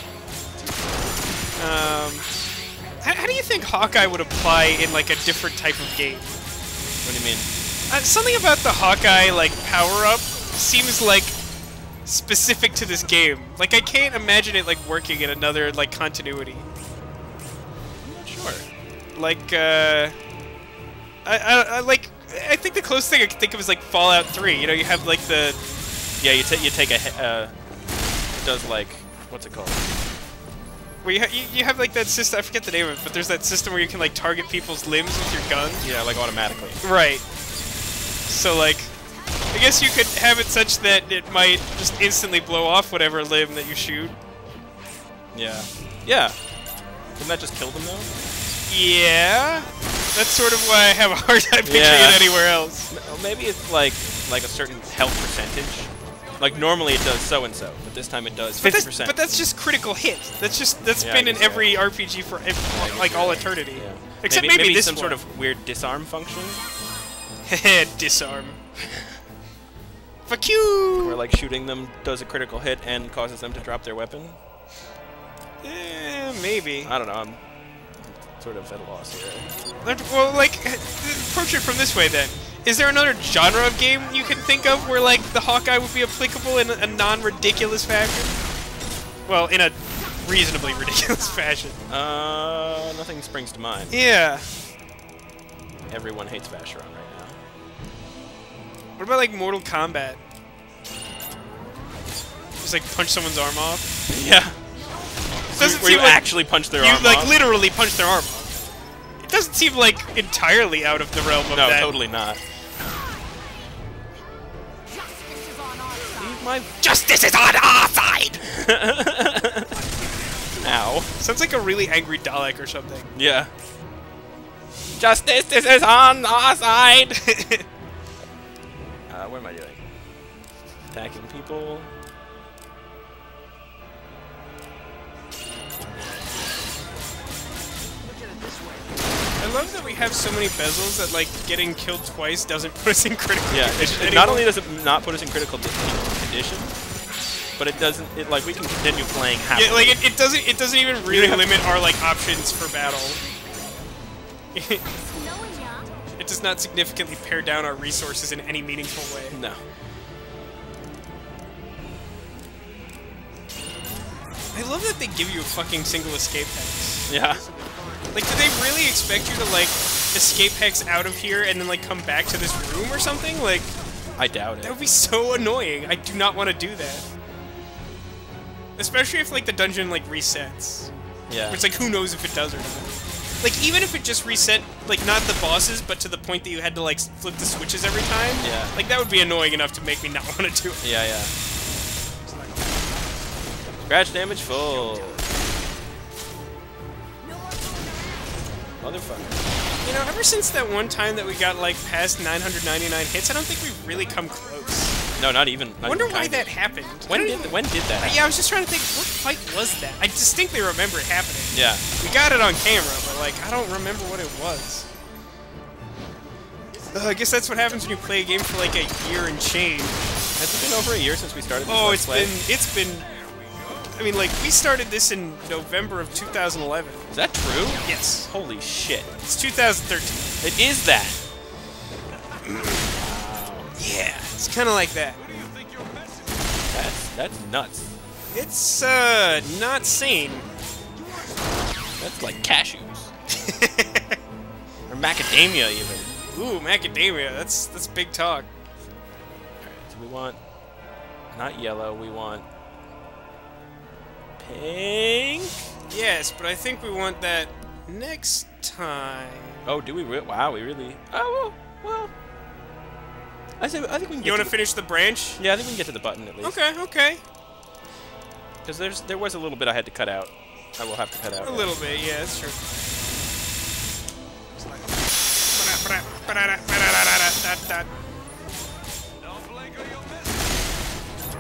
How do you think Hawkeye would apply in, like, a different type of game? What do you mean? Something about the Hawkeye, like, power-up seems, like, specific to this game. Like, I can't imagine it, like, working in another, like, continuity. I'm not sure. Like, I think the closest thing I can think of is, like, Fallout 3. You know, you have, like, the... Yeah, you take a... it does, like... What's it called? Where you have, like, that system... I forget the name of it, but there's that system where you can, like, target people's limbs with your gun. Yeah, like, automatically. Right. So, like... I guess you could have it such that it might just instantly blow off whatever limb that you shoot. Yeah. Yeah. Wouldn't that just kill them, though? Yeah. That's sort of why I have a hard time picturing it anywhere else. Maybe it's like a certain health percentage. Like normally it does so and so, but this time it does 50%. But that's just critical hit. That's Yeah, been I in guess, every RPG for like all eternity. Yeah. Except maybe this some one. sort of weird disarm function. Disarm. Fuck you. Where like shooting them does a critical hit and causes them to drop their weapon. Maybe. I don't know. I'm sort of at a loss here. Well, like, approach it from this way then. Is there another genre of game you can think of where, like, the Hawkeye would be applicable in a non-ridiculous fashion? Well, in a reasonably ridiculous fashion. Nothing springs to mind. Yeah. Everyone hates Vacheron right now. What about, like, Mortal Kombat? Just, like, punch someone's arm off? Yeah. Where you actually punch their arm off? You, like, literally punch their arm off. It doesn't seem, like, entirely out of the realm of that. No, totally not. Justice is on our side! Ow. Sounds like a really angry Dalek or something. Yeah. Justice is on our side! What am I doing? Attacking people. I love that we have so many bezels that, like, getting killed twice doesn't put us in critical condition it not only does it not put us in critical condition, but it doesn't, like, we can continue playing happily. Yeah, like, it doesn't even really limit our, like, options for battle. It does not significantly pare down our resources in any meaningful way. No. I love that they give you a fucking single escape hex. Yeah. Like, do they really expect you to, like, escape hex out of here and then, like, come back to this room or something? Like, I doubt it. that would be so annoying. I do not want to do that. Especially if, like, the dungeon, like, resets. Yeah. It's like, who knows if it does or not. Like, even if it just reset, like, not the bosses, but to the point that you had to, like, flip the switches every time. Yeah. Like, that would be annoying enough to make me not want to do it. Yeah, yeah. Scratch damage full. Motherfucker. You know, ever since that one time that we got, like, past 999 hits, I don't think we've really come close. No, not even. I wonder why that happened. When did that happen? Yeah, I was just trying to think, what fight was that? I distinctly remember it happening. Yeah. We got it on camera, but, like, I don't remember what it was. I guess that's what happens when you play a game for, like, a year and change. Has it been over a year since we started this? Oh, it's been... I mean, like, we started this in November of 2011. Is that true? Yes. Holy shit. It's 2013. It is that. Yeah, it's kind of like that. That's nuts. It's, not sane. That's like cashews. Or macadamia, even. Ooh, macadamia. That's big talk. Alright, so we want Not yellow. We want pink. Yes, but I think we want that next time. Oh, do we? Wow, we really. Oh well. I think we can. You want to finish the branch? Yeah, I think we can get to the button at least. Okay, okay. Because there was a little bit I had to cut out. I will have to cut out. A little bit, yeah, that's true.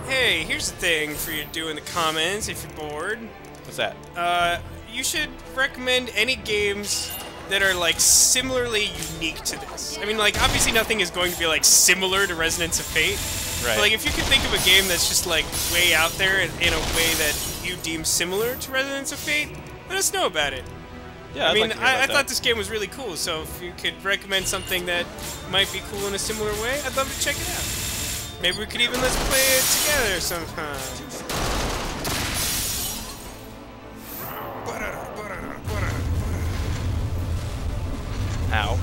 Hey, here's the thing for you to do in the comments if you're bored. What's that? You should recommend any games that are, like, similarly unique to this. I mean, like, obviously nothing is going to be, like, similar to Resonance of Fate. Right. But, like, if you can think of a game that's just, like, way out there in a way that you deem similar to Resonance of Fate, let us know about it. Yeah, I mean, like to hear about I that. thought this game was really cool, so if you could recommend something that might be cool in a similar way, I'd love to check it out. Maybe we could even let's play it together sometime. Ow.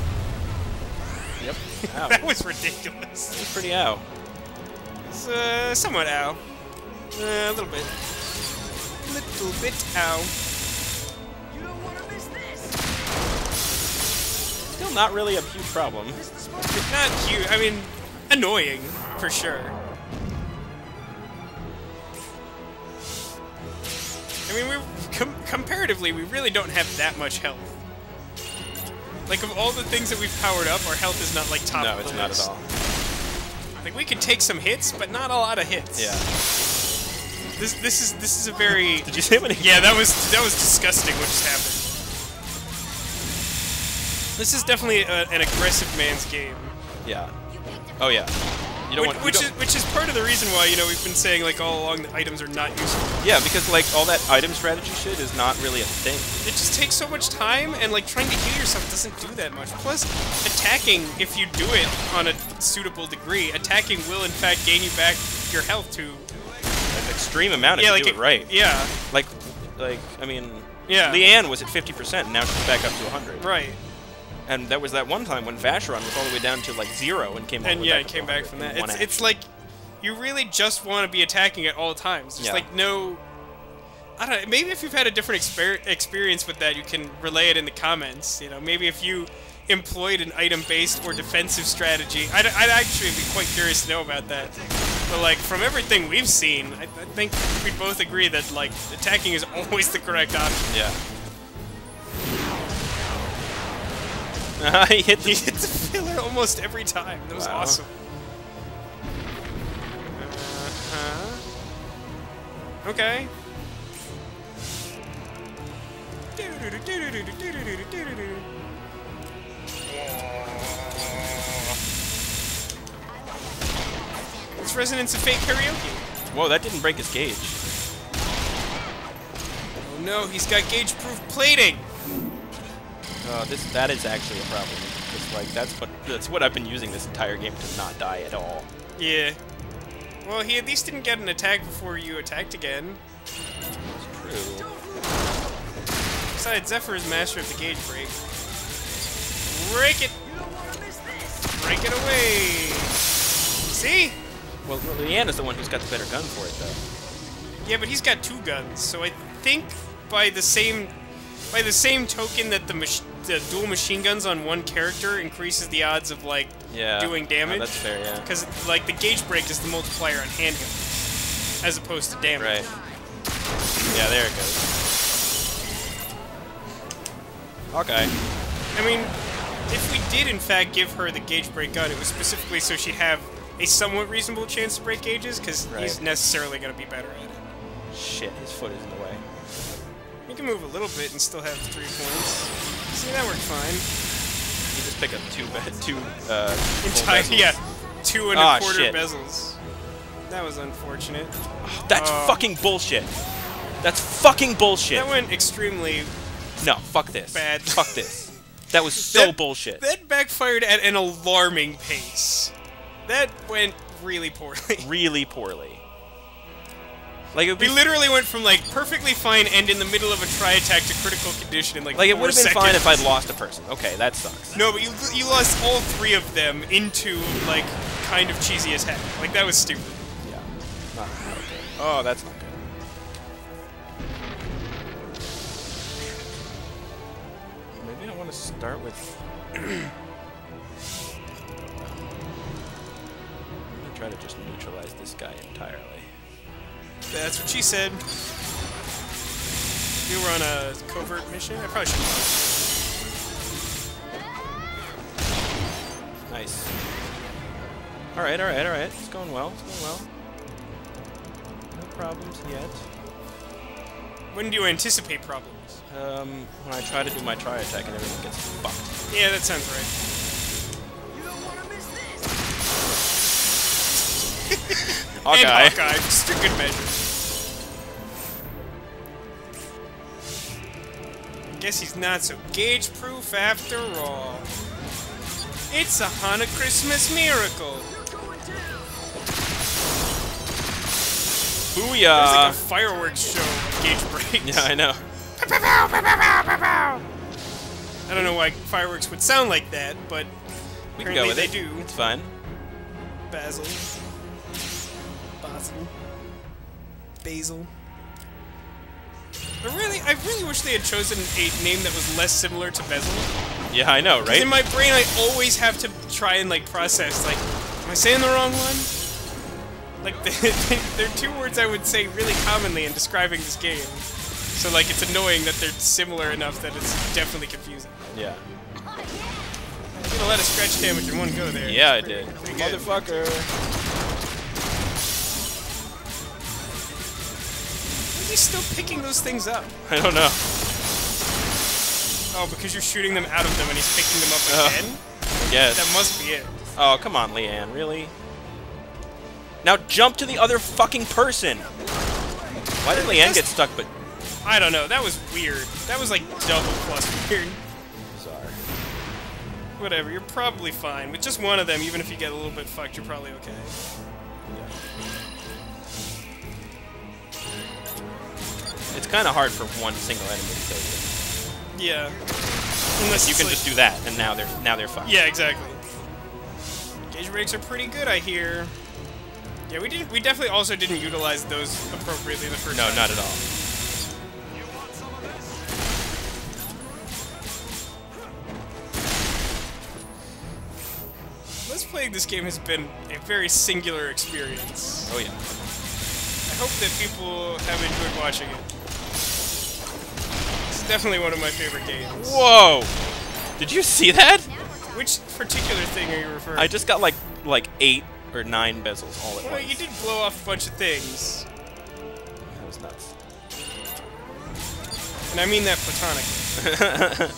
Yep. Ow. That was ridiculous. That's pretty ow. It's somewhat ow. A little bit. Little bit ow. Still not really a huge problem. Not huge. I mean, annoying for sure. I mean, comparatively, we really don't have that much health. Like, of all the things that we've powered up, our health is not, like, top No, of it's the not list. at all. Like, we could take some hits, but not a lot of hits. Yeah. This is a very... Did you say what? Yeah, that was disgusting what just happened. This is definitely an aggressive man's game. Yeah. Oh yeah. You don't want. Which is part of the reason why, you know, we've been saying, like, all along that items are not useful. Yeah, because like all that item strategy shit is not really a thing. It just takes so much time, and like trying to heal yourself doesn't do that much. Plus, attacking, if you do it on a suitable degree, attacking will in fact gain you back your health to An extreme amount if you do it right. Yeah. Like I mean. Yeah. Leanne was at 50%, and now she's back up to 100. Right. And that was that one time when Vacheron was all the way down to like 0 and came. And yeah, it came back from that. It's like you really just want to be attacking at all times. There's like no. I don't know. Maybe if you've had a different experience with that, you can relay it in the comments. You know, maybe if you employed an item-based or defensive strategy, I'd actually be quite curious to know about that. But like from everything we've seen, I think we'd both agree that like attacking is always the correct option. Yeah. He hit the filler almost every time. That was awesome. Okay. It's Resonance of Fate karaoke. Whoa, that didn't break his gauge. Oh no, he's got gauge-proof plating. That is actually a problem. It's like that's what I've been using this entire game to not die at all. Yeah. Well, he at least didn't get an attack before you attacked again. It's true. Besides, Zephyr is master of the gauge break. Break it! Break it away! See? Well, Leanne is the one who's got the better gun for it, though. Yeah, but he's got 2 guns, so I think by the same token that the dual machine guns on one character increases the odds of like doing damage. That's fair, yeah. Because like the gauge break is the multiplier on handguns, as opposed to damage. Right. Yeah, there it goes. Okay. I mean, if we did in fact give her the gauge break gun, it was specifically so she'd have a somewhat reasonable chance to break gauges, because he's necessarily going to be better at it. Shit, his foot is in the way. You can move a little bit and still have 3 points. See, that worked fine. You just pick up 2 2 1/4 bezels. That was unfortunate. That's fucking bullshit. That's fucking bullshit. That went extremely... No, fuck this. Bad. Fuck this. That was so bullshit. That backfired at an alarming pace. That went really poorly. Really poorly. Like we literally went from like perfectly fine and in the middle of a tri-attack to critical condition in like 4 it would have been seconds. fine if I'd lost a person. Okay, that sucks. No, but you lost all 3 of them into like kind of cheesy as heck. Like that was stupid. Yeah, not Oh, that's not good. Maybe I want to start with... I'm going to try to just neutralize this guy entirely. That's what she said. We were on a covert mission. I probably shouldn't. Nice. Alright, alright, alright. It's going well. It's going well. No problems yet. When do you anticipate problems? When I try to do my try attack and everything gets fucked. Yeah, that sounds right. Hawkeye. And Hawkeye, just a good measure. Guess he's not so gauge-proof after all. It's a Hanukkah Christmas miracle. Booyah! There's like a fireworks show of gauge breaks. Yeah, I know. I don't know why fireworks would sound like that, but We can go apparently with they it. do. It's fine. Basel. I really wish they had chosen a name that was less similar to Basel. Yeah, I know, right? In my brain, I always have to try and like process, like, am I saying the wrong one? Like, they're two words I would say really commonly in describing this game. So like, it's annoying that they're similar enough that it's definitely confusing. Yeah. I did a lot of scratch damage in one go there. Yeah, I did. Pretty good. Motherfucker. Why is he still picking those things up? I don't know. Oh, because you're shooting them out of them and he's picking them up again? I guess. That must be it. Oh, come on, Leanne. Really? Now jump to the other fucking person! Why did Leanne get stuck, but... I don't know. That was weird. That was like double plus weird. Sorry. Whatever. You're probably fine. With just one of them, even if you get a little bit fucked, you're probably okay. It's kind of hard for one single enemy to kill you. Yeah. Unless You it's can like, just do that, and now they're fine. Yeah, exactly. Gauge breaks are pretty good, I hear. Yeah, we definitely also didn't utilize those appropriately the first time. No, not at all. Let's playing this game has been a very singular experience. Oh yeah. I hope that people have enjoyed watching it. It's definitely one of my favorite games. Whoa! Did you see that? Which particular thing are you referring to? I just got like 8 or 9 bezels all at Well, once. you did blow off a bunch of things. That was nuts. And I mean that platonically.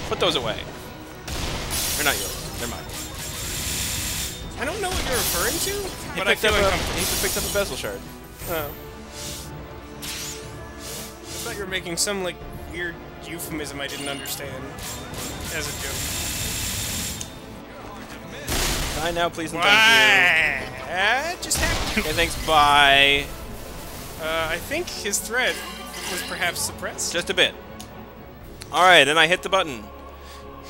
Put those away. They're not yours. They're mine. I don't know what you're referring to, He but I picked feel up uncomfortable. he picked up a bezel shard. Oh. I thought you were making some, like, weird euphemism I didn't understand as a joke. Bye now, please and thank you. That just happened. Okay, thanks, bye. I think his threat was perhaps suppressed. Just a bit. Alright, and I hit the button.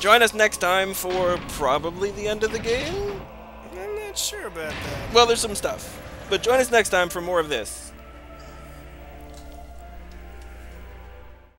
Join us next time for probably the end of the game? I'm not sure about that. Well, there's some stuff. But join us next time for more of this.